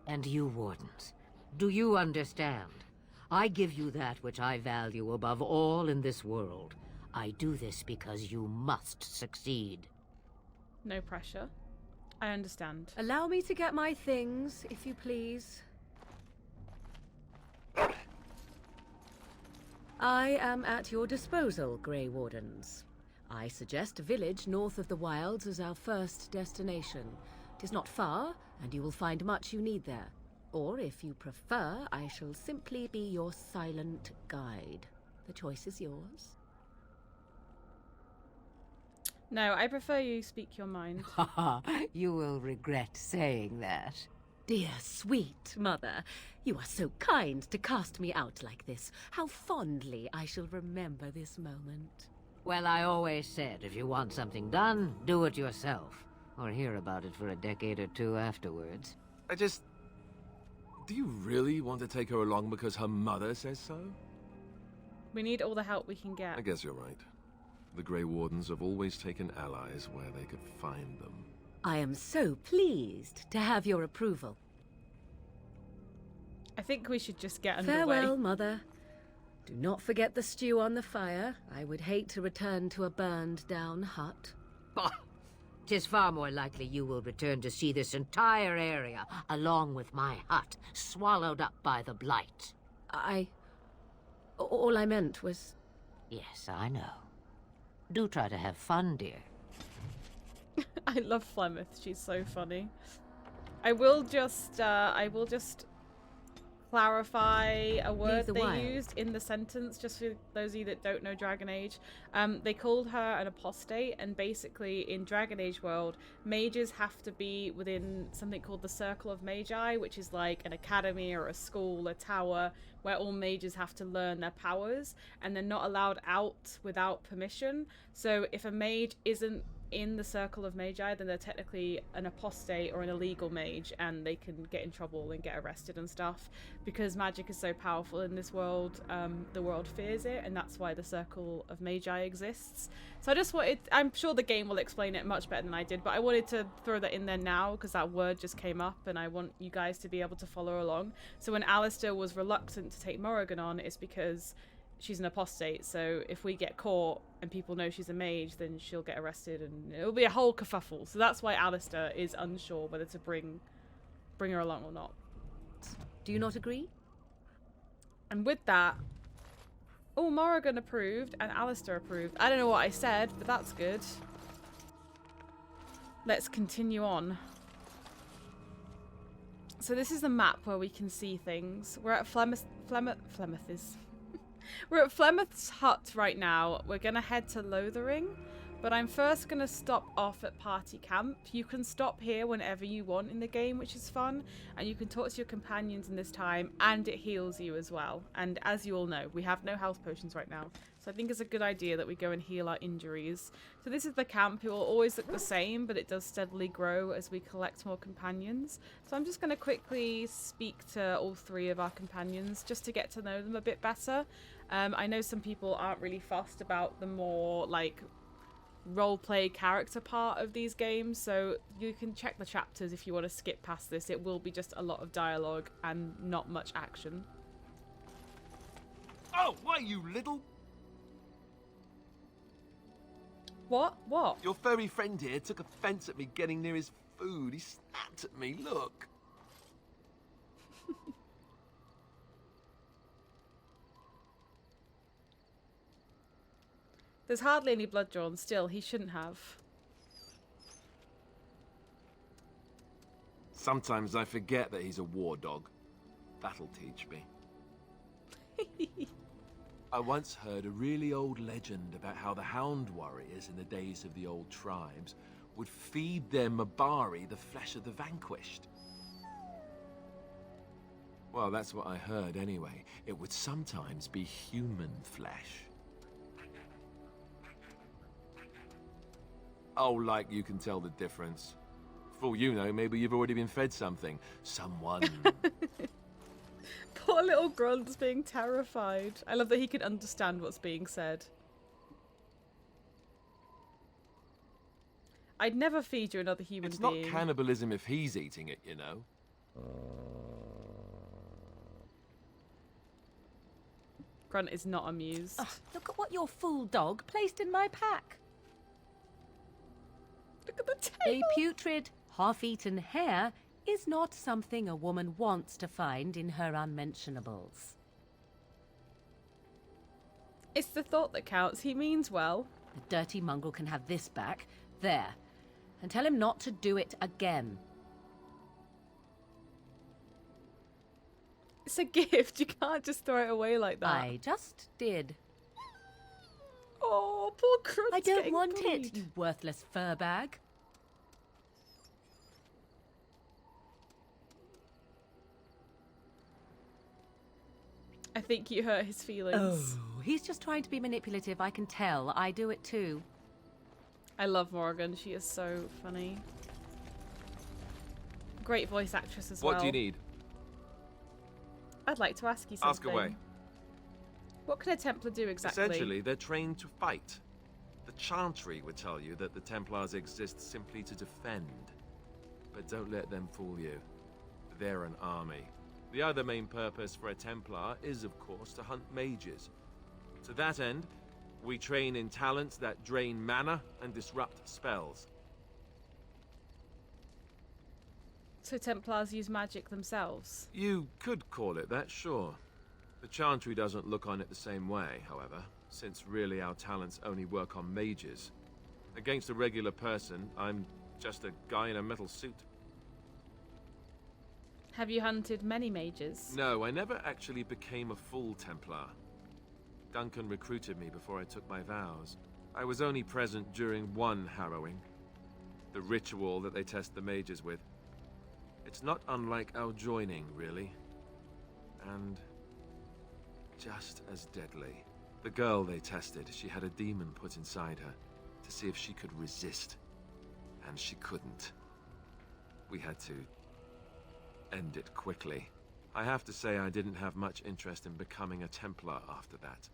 And you, Wardens, Do you understand? I give you that which I value above all in this world. I do this because you must succeed. No pressure. I understand. Allow me to get my things, if you please. I am at your disposal, Grey Wardens. I suggest a village north of the wilds as our first destination. It is not far, and you will find much you need there. Or, if you prefer, I shall simply be your silent guide. The choice is yours. No, I prefer you speak your mind. You will regret saying that. Dear, sweet mother, you are so kind to cast me out like this. How fondly I shall remember this moment. Well, I always said, if you want something done, do it yourself. Or hear about it for a decade or two afterwards. Do you really want to take her along because her mother says so? We need all the help we can get. I guess you're right. The Grey Wardens have always taken allies where they could find them. I am so pleased to have your approval. I think we should just get underway. Farewell, Mother. Do not forget the stew on the fire. I would hate to return to a burned-down hut. Bah! 'Tis far more likely you will return to see this entire area, along with my hut, swallowed up by the blight. All I meant was... Yes, I know. Do try to have fun, dear. I love Flemeth. She's so funny. I will just clarify a word they used in the sentence, just for those of you that don't know Dragon Age. They called her an apostate, and basically in Dragon Age world, mages have to be within something called the Circle of Magi, which is like an academy or a school, a tower, where all mages have to learn their powers, and they're not allowed out without permission. So if a mage isn't in the Circle of Magi, then they're technically an apostate or an illegal mage, and they can get in trouble and get arrested and stuff. Because magic is so powerful in this world, the world fears it, and that's why the Circle of Magi exists. So I just wanted, I'm sure the game will explain it much better than I did, but I wanted to throw that in there now because that word just came up, and I want you guys to be able to follow along. So when Alistair was reluctant to take Morrigan on, it's because she's an apostate, so if we get caught and people know she's a mage, then she'll get arrested and it'll be a whole kerfuffle. So that's why Alistair is unsure whether to bring her along or not. Do you not agree? And with that... Oh, Morrigan approved and Alistair approved. I don't know what I said, but that's good. Let's continue on. So this is the map where we can see things. We're at Flemeth's. We're at Flemeth's hut right now. We're gonna head to Lothering, but I'm first gonna stop off at Party Camp. You can stop here whenever you want in the game, which is fun, and you can talk to your companions in this time, and it heals you as well. And as you all know, we have no health potions right now, so I think it's a good idea that we go and heal our injuries. So this is the camp. It will always look the same, but it does steadily grow as we collect more companions. So I'm just going to quickly speak to all three of our companions just to get to know them a bit better. I know some people aren't really fussed about the more like roleplay character part of these games, so you can check the chapters if you want to skip past this. It will be just a lot of dialogue and not much action. Oh, why, you little... What? What? Your furry friend here took offense at me getting near his food. He snapped at me, look. There's hardly any blood drawn. Still, he shouldn't have. Sometimes I forget that he's a war dog. That'll teach me. I once heard a really old legend about how the Hound warriors in the days of the old tribes would feed their Mabari the flesh of the vanquished. Well, that's what I heard anyway. It would sometimes be human flesh. Oh, like you can tell the difference. For all you know, maybe you've already been fed something. Someone. Poor little Grunt's being terrified. I love that he can understand what's being said. I'd never feed you another human being. It's not cannibalism if he's eating it, you know. Grunt is not amused. Ugh, look at what your fool dog placed in my pack. Look at the tail. A putrid, half-eaten hare is not something a woman wants to find in her unmentionables. It's the thought that counts. He means well. The dirty mongrel can have this back. There. And tell him not to do it again. It's a gift. You can't just throw it away like that. I just did. Oh, poor Grunt. I don't want it, you worthless fur bag. I think you hurt his feelings. Oh, he's just trying to be manipulative, I can tell. I do it too. I love Morrigan. She is so funny. Great voice actress as well. What do you need? I'd like to ask you something. Ask away. What can a Templar do exactly? Essentially, they're trained to fight. The Chantry would tell you that the Templars exist simply to defend. But don't let them fool you. They're an army. The other main purpose for a Templar is, of course, to hunt mages. To that end, we train in talents that drain mana and disrupt spells. So Templars use magic themselves? You could call it that, sure. The Chantry doesn't look on it the same way, however, since really our talents only work on mages. Against a regular person, I'm just a guy in a metal suit. Have you hunted many mages? No, I never actually became a full Templar. Duncan recruited me before I took my vows. I was only present during one harrowing. The ritual that they test the mages with. It's not unlike our joining, really. And just as deadly. The girl they tested, she had a demon put inside her to see if she could resist. And she couldn't. We had to end it quickly. I have to say I didn't have much interest in becoming a Templar after that.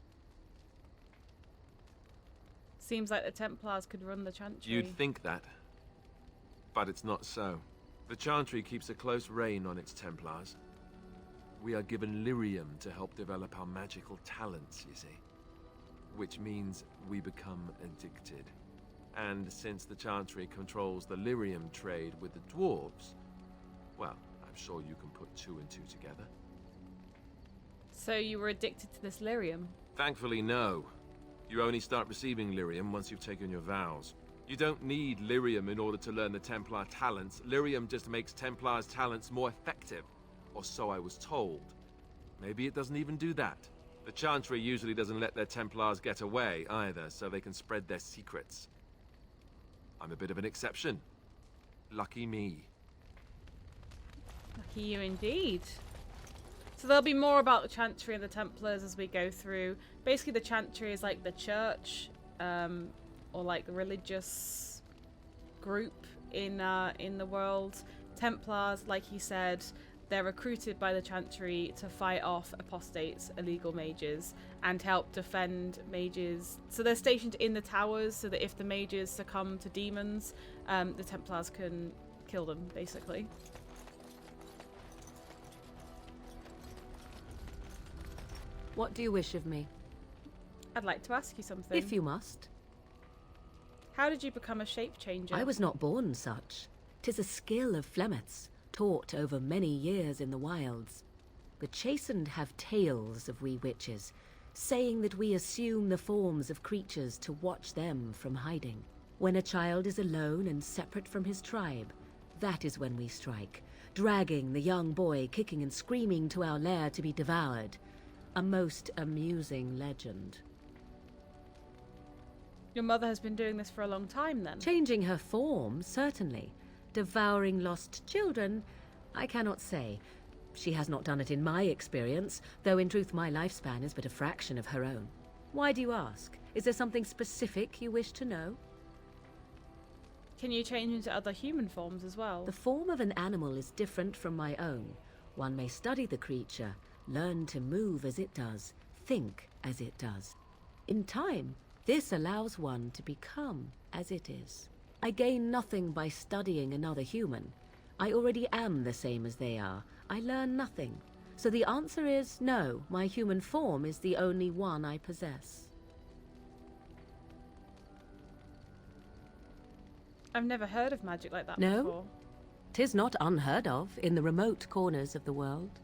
Seems like the Templars could run the Chantry. You'd think that, but it's not so. The Chantry keeps a close rein on its Templars. We are given lyrium to help develop our magical talents, you see. Which means we become addicted. And since the Chantry controls the lyrium trade with the dwarves, well, I'm sure you can put two and two together. So you were addicted to this lyrium? Thankfully, no. You only start receiving lyrium once you've taken your vows. You don't need lyrium in order to learn the Templar talents. Lyrium just makes Templars' talents more effective. Or so I was told. Maybe it doesn't even do that. The Chantry usually doesn't let their Templars get away either, so they can spread their secrets. I'm a bit of an exception. Lucky me. Lucky you indeed. So there'll be more about the Chantry and the Templars as we go through. Basically, the Chantry is like the church, or like the religious group in the world. Templars, like he said, they're recruited by the Chantry to fight off apostates, illegal mages, and help defend mages. So they're stationed in the towers so that if the mages succumb to demons, the Templars can kill them, basically. What do you wish of me? I'd like to ask you something. If you must. How did you become a shape changer? I was not born such. 'Tis a skill of Flemeth's, taught over many years in the wilds. The chastened have tales of we witches, saying that we assume the forms of creatures to watch them from hiding. When a child is alone and separate from his tribe, that is when we strike, dragging the young boy kicking and screaming to our lair to be devoured. A most amusing legend. Your mother has been doing this for a long time, then? Changing her form, certainly. Devouring lost children, I cannot say. She has not done it in my experience, though in truth my lifespan is but a fraction of her own. Why do you ask? Is there something specific you wish to know? Can you change into other human forms as well? The form of an animal is different from my own. One may study the creature, learn to move as it does, think as it does. In time, this allows one to become as it is. I gain nothing by studying another human. I already am the same as they are. I learn nothing. So the answer is no, my human form is the only one I possess. I've never heard of magic like that No? before. 'Tis not unheard of in the remote corners of the world.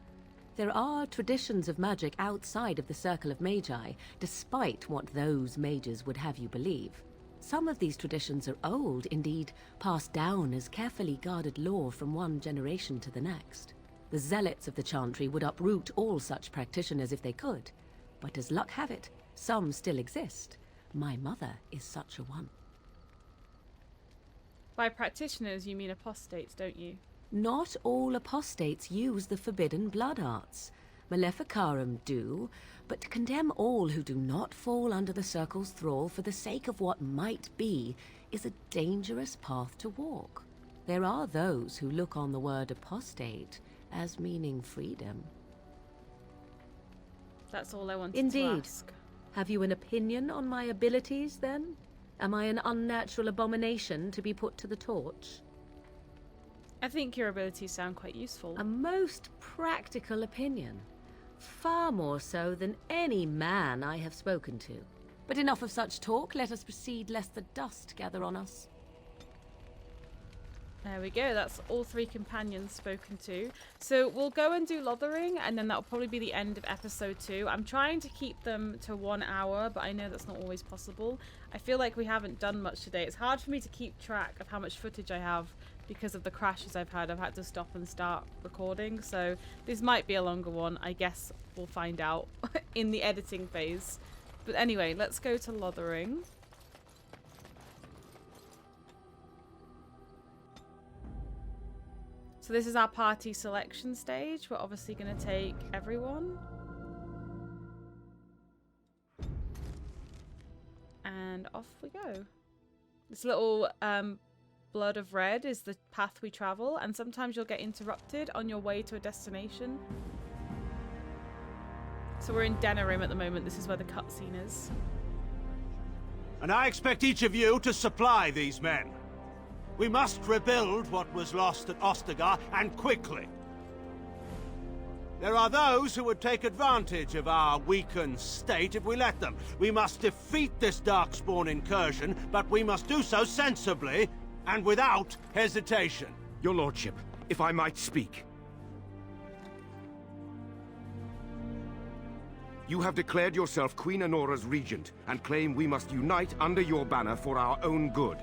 There are traditions of magic outside of the Circle of Magi, despite what those mages would have you believe. Some of these traditions are old, indeed, passed down as carefully guarded lore from one generation to the next. The zealots of the Chantry would uproot all such practitioners if they could, but as luck have it, some still exist. My mother is such a one. By practitioners, you mean apostates, don't you? Not all apostates use the forbidden blood arts. Maleficarum do, but to condemn all who do not fall under the Circle's thrall for the sake of what might be is a dangerous path to walk. There are those who look on the word apostate as meaning freedom. That's all I wanted Indeed. to ask. Have you an opinion on my abilities, then? Am I an unnatural abomination to be put to the torch? I think your abilities sound quite useful. A most practical opinion. Far more so than any man I have spoken to. But enough of such talk. Let us proceed, lest the dust gather on us. There we go. That's all 3 companions spoken to. So we'll go and do Lothering, and then that'll probably be the end of episode 2. I'm trying to keep them to 1 hour, but I know that's not always possible. I feel like we haven't done much today. It's hard for me to keep track of how much footage I have because of the crashes I've had. I've had to stop and start recording, so this might be a longer one. I guess we'll find out in the editing phase. But anyway, let's go to Lothering. So this is our party selection stage. We're obviously going to take everyone. And off we go. This little blood of red is the path we travel, and sometimes you'll get interrupted on your way to a destination. So we're in Denerim at the moment. This is where the cutscene is. And I expect each of you to supply these men. We must rebuild what was lost at Ostagar, and quickly. There are those who would take advantage of our weakened state if we let them. We must defeat this Darkspawn incursion, but we must do so sensibly and without hesitation. Your lordship, if I might speak. You have declared yourself Queen Honora's regent, and claim we must unite under your banner for our own good.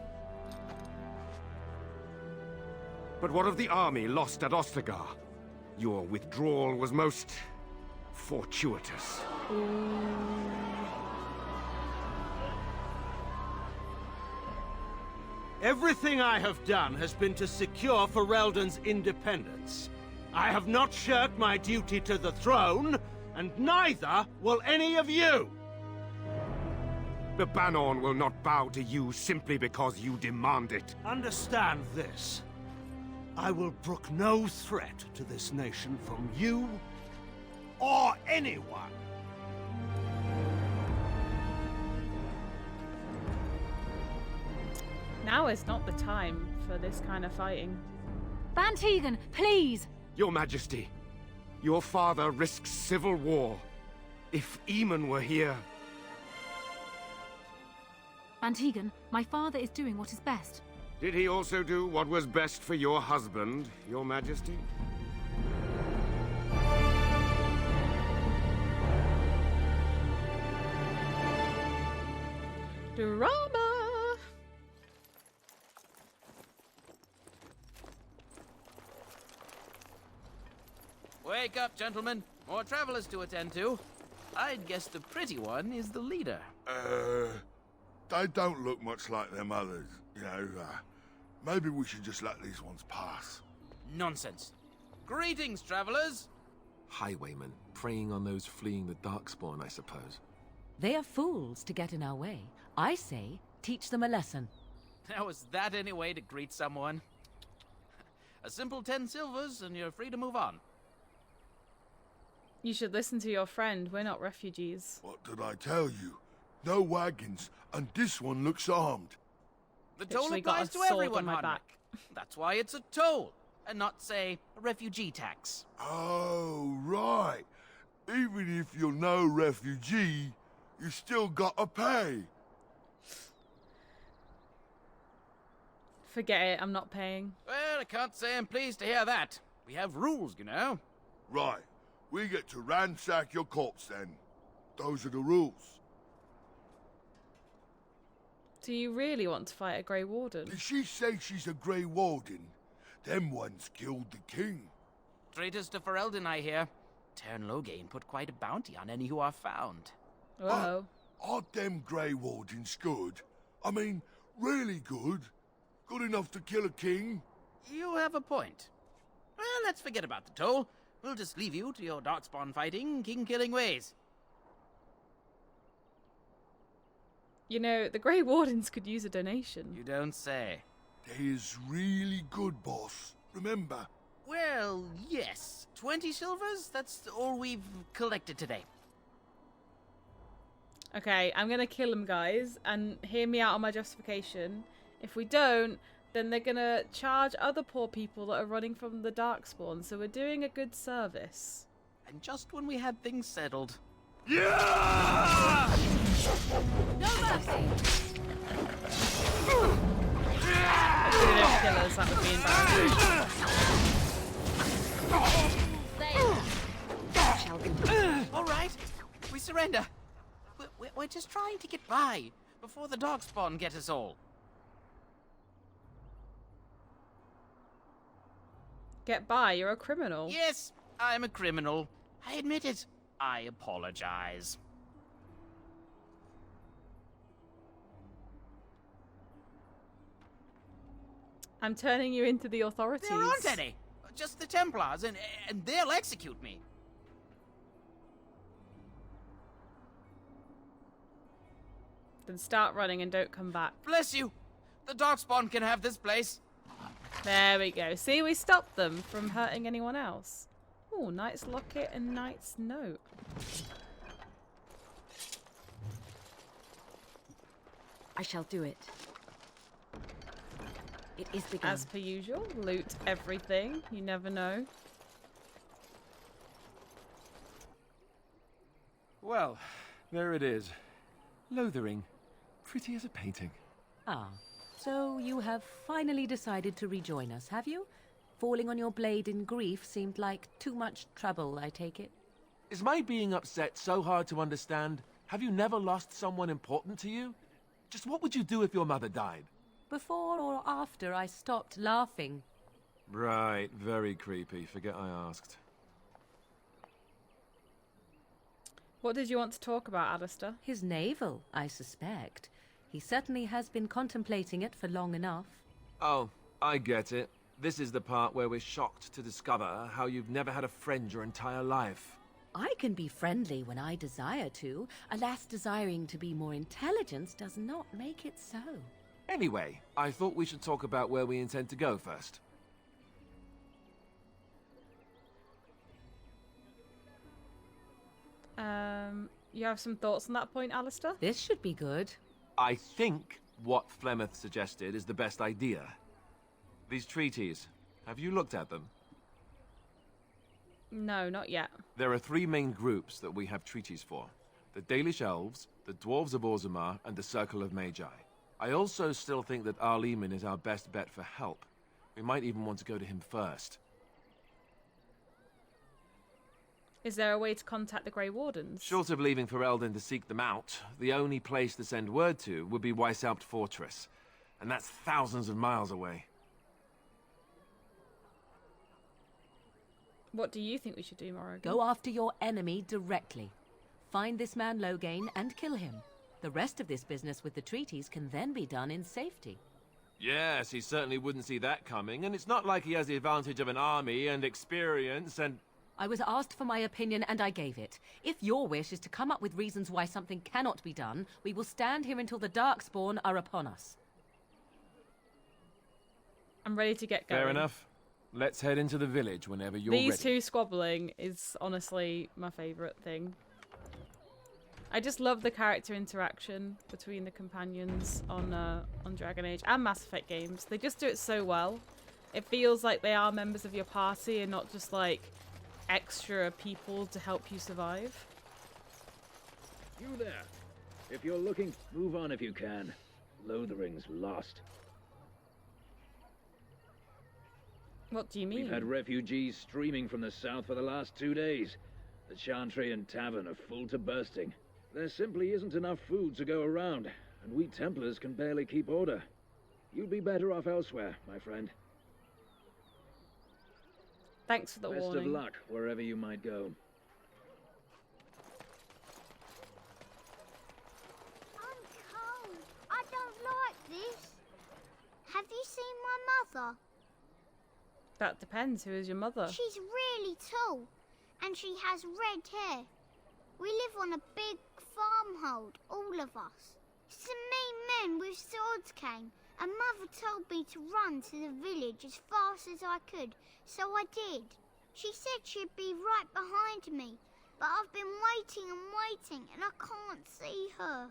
But what of the army lost at Ostagar? Your withdrawal was most fortuitous. Everything I have done has been to secure Ferelden's independence. I have not shirked my duty to the throne, and neither will any of you! The Banorn will not bow to you simply because you demand it. Understand this. I will brook no threat to this nation from you or anyone. Now is not the time for this kind of fighting. Van Tegan, please! Your Majesty, your father risks civil war. If Eamon were here... Van Tegan, my father is doing what is best. Did he also do what was best for your husband, Your Majesty? Drama! Wake up, gentlemen. More travelers to attend to. I'd guess the pretty one is the leader. They don't look much like them others, you know. Maybe we should just let these ones pass. Nonsense. Greetings, travelers. Highwaymen, preying on those fleeing the Darkspawn, I suppose. They are fools to get in our way. I say, teach them a lesson. Now, is that any way to greet someone? A simple 10 silvers and you're free to move on. You should listen to your friend. We're not refugees. What did I tell you? No wagons, and this one looks armed. The toll Literally got applies a to sword everyone, on my Heinrich. back. That's why it's a toll. and not, say, a refugee tax. Oh, right. Even if you're no refugee, you still gotta pay. Forget it, I'm not paying. Well, I can't say I'm pleased to hear that. We have rules, you know. Right. We get to ransack your corpse then. Those are the rules. Do you really want to fight a Grey Warden? Did she say she's a Grey Warden? Them ones killed the king. Traitors to Ferelden, I hear. Tern Loghain put quite a bounty on any who are found. Uh-oh. Aren't them Grey Wardens good? I mean, really good? Good enough to kill a king? You have a point. Well, let's forget about the toll. We'll just leave you to your Darkspawn fighting, king-killing ways. You know, the Grey Wardens could use a donation. You don't say. They is really good, boss. Remember? Well, yes. 20 silvers? That's all we've collected today. Okay, I'm gonna kill them, guys, and hear me out on my justification. If we don't, then they're gonna charge other poor people that are running from the Darkspawn, so we're doing a good service. And just when we had things settled. Yeah! No mercy! If they don't kill us, that would be embarrassing. All right, we surrender. We're just trying to get by before the Darkspawn get us all. Get by? You're a criminal. Yes, I'm a criminal. I admit it. I apologize. I'm turning you into the authorities. There aren't any. Just the Templars, and they'll execute me. Then start running and don't come back. Bless you. The Darkspawn can have this place. There we go. See, we stopped them from hurting anyone else. Oh, Knight's Locket and Knight's Note. I shall do it. It is begun. As per usual, loot everything. You never know. Well, there it is. Lothering. Pretty as a painting. Ah, so you have finally decided to rejoin us, have you? Falling on your blade in grief seemed like too much trouble, I take it. Is my being upset so hard to understand? Have you never lost someone important to you? Just what would you do if your mother died? Before or after I stopped laughing. Right, very creepy. Forget I asked. What did you want to talk about, Alistair? His navel, I suspect. He certainly has been contemplating it for long enough. Oh, I get it. This is the part where we're shocked to discover how you've never had a friend your entire life. I can be friendly when I desire to. Alas, desiring to be more intelligent does not make it so. Anyway, I thought we should talk about where we intend to go first. You have some thoughts on that point, Alistair? This should be good. I think what Flemeth suggested is the best idea. These treaties, have you looked at them? No, not yet. There are three main groups that we have treaties for. The Dalish Elves, the Dwarves of Orzammar, and the Circle of Magi. I also still think that Eamon is our best bet for help. We might even want to go to him first. Is there a way to contact the Grey Wardens? Short of leaving Ferelden to seek them out, the only place to send word to would be Weishaupt Fortress. And that's thousands of miles away. What do you think we should do, Morrigan? Go after your enemy directly. Find this man Loghain and kill him. The rest of this business with the treaties can then be done in safety. Yes, he certainly wouldn't see that coming, and it's not like he has the advantage of an army and experience and... I was asked for my opinion and I gave it. If your wish is to come up with reasons why something cannot be done, we will stand here until the Darkspawn are upon us. I'm ready to get going. Fair enough. Let's head into the village whenever you're ready. These two squabbling is honestly my favourite thing. I just love the character interaction between the companions on Dragon Age and Mass Effect games. They just do it so well. It feels like they are members of your party and not just like extra people to help you survive. You there. If you're looking, move on if you can. Lothering's lost. What do you mean? We've had refugees streaming from the south for the last 2 days. The Chantry and Tavern are full to bursting. There simply isn't enough food to go around, and we Templars can barely keep order. You'd be better off elsewhere, my friend. Thanks for the warning. Best of luck, wherever you might go. I'm cold. I don't like this. Have you seen my mother? That depends. Who is your mother? She's really tall, and she has red hair. We live on a big farmhold, all of us. Some mean men with swords came, and Mother told me to run to the village as fast as I could, so I did. She said she'd be right behind me, but I've been waiting and waiting, and I can't see her.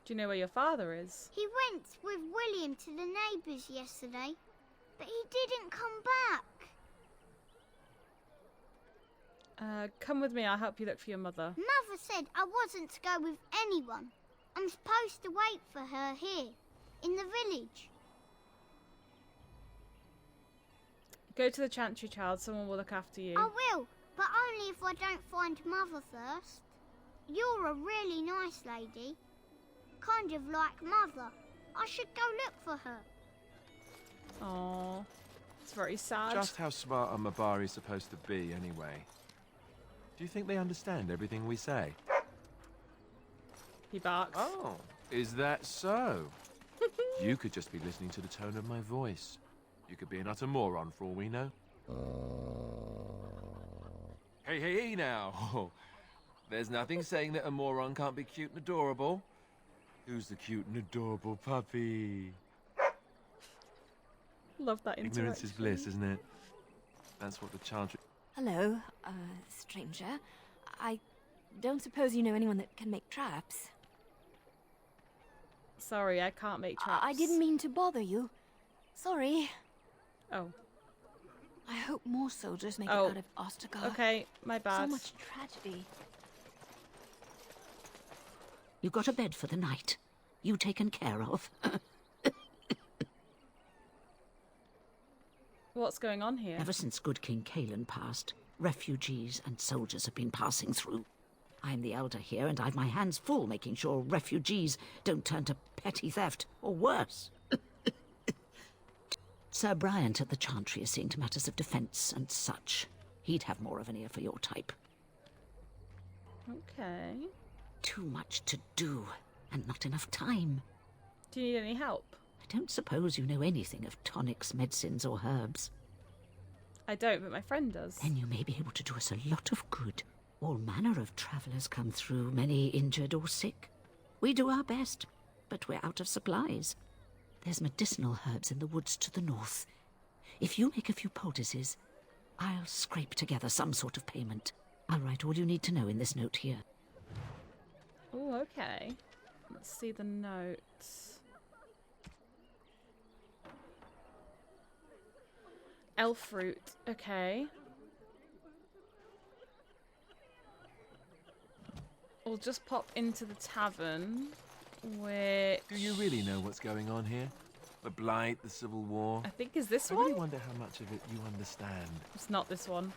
Do you know where your father is? He went with William to the neighbours yesterday, but he didn't come back. Come with me, I'll help you look for your mother. Mother said I wasn't to go with anyone. I'm supposed to wait for her here, in the village. Go to the Chantry, child. Someone will look after you. I will, but only if I don't find Mother first. You're a really nice lady. Kind of like Mother. I should go look for her. Aww. It's very sad. Just how smart a Mabari supposed to be, anyway? Do you think they understand everything we say? He barks. Oh, is that so? You could just be listening to the tone of my voice. You could be an utter moron for all we know. Hey now. There's nothing saying that a moron can't be cute and adorable. Who's the cute and adorable puppy? Love that interaction. Ignorance is bliss, isn't it? That's what the Chantry... Hello, stranger. I don't suppose you know anyone that can make traps? Sorry, I can't make traps. I didn't mean to bother you. Sorry. Oh. I hope more soldiers make it out of Ostagar. Okay, my bad. So much tragedy. You got a bed for the night. You taken care of. What's going on here? Ever since good King Cailan passed, refugees and soldiers have been passing through. I'm the elder here, and I've my hands full making sure refugees don't turn to petty theft, or worse. Sir Bryant at the Chantry is seeing to matters of defence and such. He'd have more of an ear for your type. Okay. Too much to do, and not enough time. Do you need any help? I don't suppose you know anything of tonics, medicines, or herbs. I don't, but my friend does. Then you may be able to do us a lot of good. All manner of travellers come through, many injured or sick. We do our best, but we're out of supplies. There's medicinal herbs in the woods to the north. If you make a few poultices, I'll scrape together some sort of payment. I'll write all you need to know in this note here. Oh, okay. Let's see the notes. Elf fruit, okay. We'll just pop into the tavern, which... Do you really know what's going on here? The Blight, the Civil War? I think is this I one? really wonder how much of it you understand. It's not this one.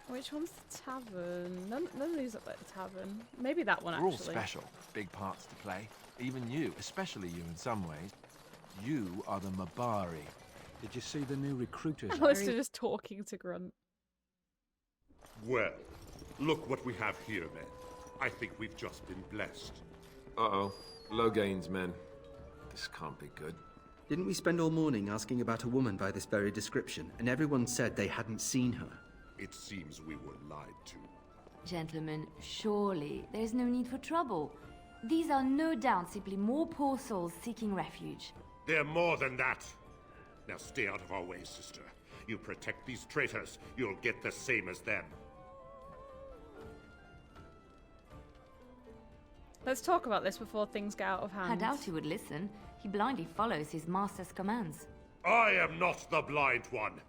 Which one's the tavern? None of these look like the tavern. Maybe that one, We're actually. all special. Big parts to play. Even you, especially you in some ways. You are the Mabari. Did you see the new recruiters? Alistair just talking to Grunt. Well, look what we have here, men. I think we've just been blessed. Uh-oh. Loghain's men. This can't be good. Didn't we spend all morning asking about a woman by this very description, and everyone said they hadn't seen her? It seems we were lied to. Gentlemen, surely there's no need for trouble. These are no doubt simply more poor souls seeking refuge. They're more than that. Now stay out of our way, sister. You protect these traitors, you'll get the same as them. Let's talk about this before things get out of hand. I doubt he would listen. He blindly follows his master's commands. I am not the blind one.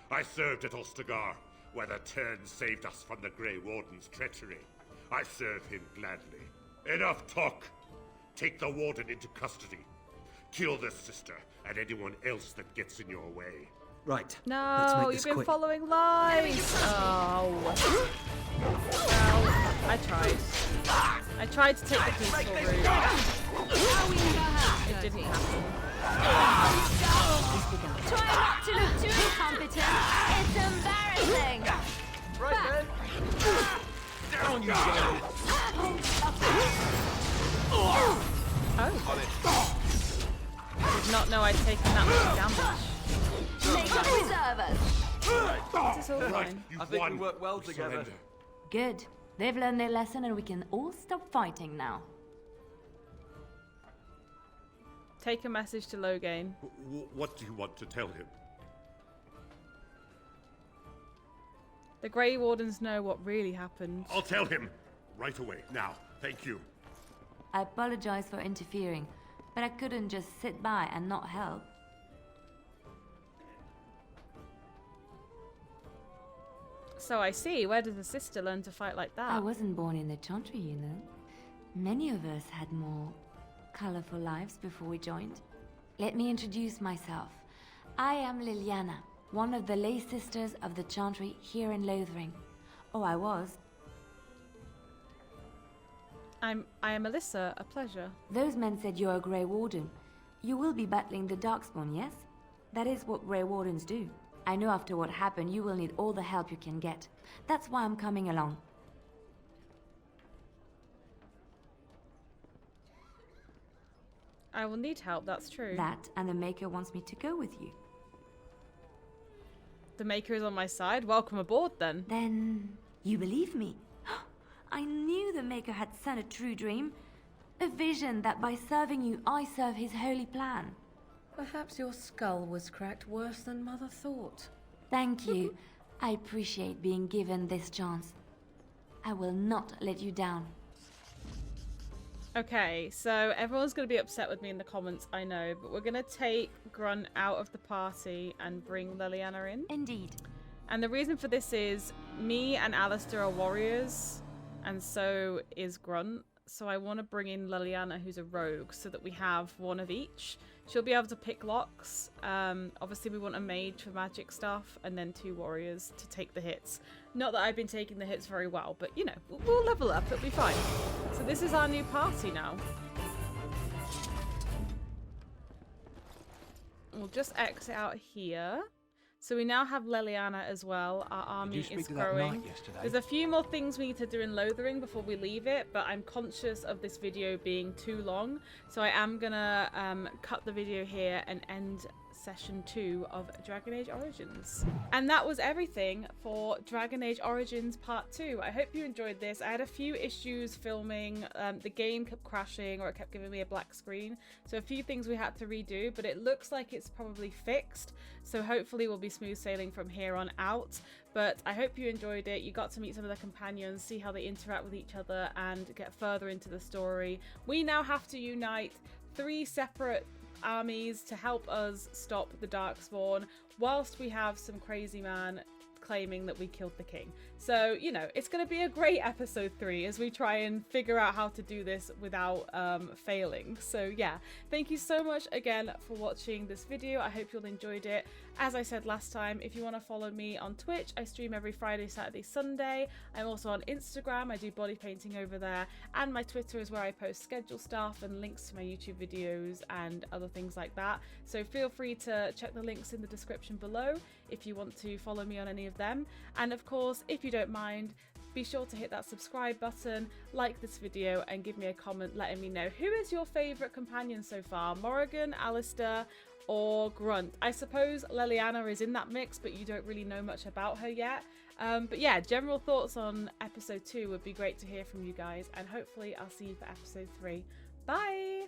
I served at Ostagar, where the Turn saved us from the Grey Warden's treachery. I serve him gladly. Enough talk. Take the Warden into custody. Kill the sister and anyone else that gets in your way. Right. No, you've been following lies. Oh. Well, I tried. I tried to take the peaceful route. It didn't happen. Try not to look too incompetent. It's embarrassing. Right then. Down you go. Oh. Did not know I'd taken that much damage. Make up reserve us. It's all fine. I think we work well together. Good. They've learned their lesson and we can all stop fighting now. Take a message to Loghain. What do you want to tell him? The Grey Wardens know what really happened. I'll tell him. Right away. Now. Thank you. I apologize for interfering, but I couldn't just sit by and not help. So I see. Where does the sister learn to fight like that? I wasn't born in the Chantry, you know. Many of us had more colorful lives before we joined. Let me introduce myself. I am Liliana, one of the lay sisters of the Chantry here in Lothering. Oh, I was. I am Alyssa. A pleasure. Those men said you're a Grey Warden. You will be battling the Darkspawn, yes? That is what Grey Wardens do. I know after what happened, you will need all the help you can get. That's why I'm coming along. I will need help, that's true. That, and the Maker wants me to go with you. The Maker is on my side? Welcome aboard, then. Then, you believe me? I knew the Maker had sent a true dream. A vision that by serving you, I serve his holy plan. Perhaps your skull was cracked worse than Mother thought. Thank you. I appreciate being given this chance. I will not let you down. Okay, so everyone's going to be upset with me in the comments, I know, but we're going to take Grunt out of the party and bring Liliana in. Indeed. And the reason for this is me and Alistair are warriors, and so is Grunt. So I want to bring in Liliana, who's a rogue, so that we have one of each. She'll be able to pick locks. Obviously, we want a mage for magic stuff, and then 2 warriors to take the hits. Not that I've been taking the hits very well, but, you know, we'll level up. It'll be fine. So this is our new party now. We'll just exit out here. So we now have Liliana as well. Our army is growing. There's a few more things we need to do in Lothering before we leave it, but I'm conscious of this video being too long. So I am gonna cut the video here and end session 2 of Dragon Age Origins. And that was everything for Dragon Age Origins Part 2. I hope you enjoyed this. I had a few issues filming. The game kept crashing, or it kept giving me a black screen. So a few things we had to redo, but it looks like it's probably fixed. So hopefully we'll be smooth sailing from here on out. But I hope you enjoyed it. You got to meet some of the companions, see how they interact with each other, and get further into the story. We now have to unite 3 separate armies to help us stop the Darkspawn, whilst we have some crazy man claiming that we killed the king. So, you know, it's going to be a great episode 3 as we try and figure out how to do this without failing. So yeah, thank you so much again for watching this video. I hope you all enjoyed it. As I said last time, if you want to follow me on Twitch, I stream every Friday, Saturday, Sunday. I'm also on Instagram. I do body painting over there, and my Twitter is where I post schedule stuff and links to my YouTube videos and other things like that. So feel free to check the links in the description below if you want to follow me on any of them. And of course, if you don't mind, be sure to hit that subscribe button, like this video, and give me a comment letting me know who is your favourite companion so far, Morrigan, Alistair, or Grunt. I suppose Liliana is in that mix, but you don't really know much about her yet. But yeah, general thoughts on episode 2 would be great to hear from you guys, and hopefully I'll see you for episode 3. Bye!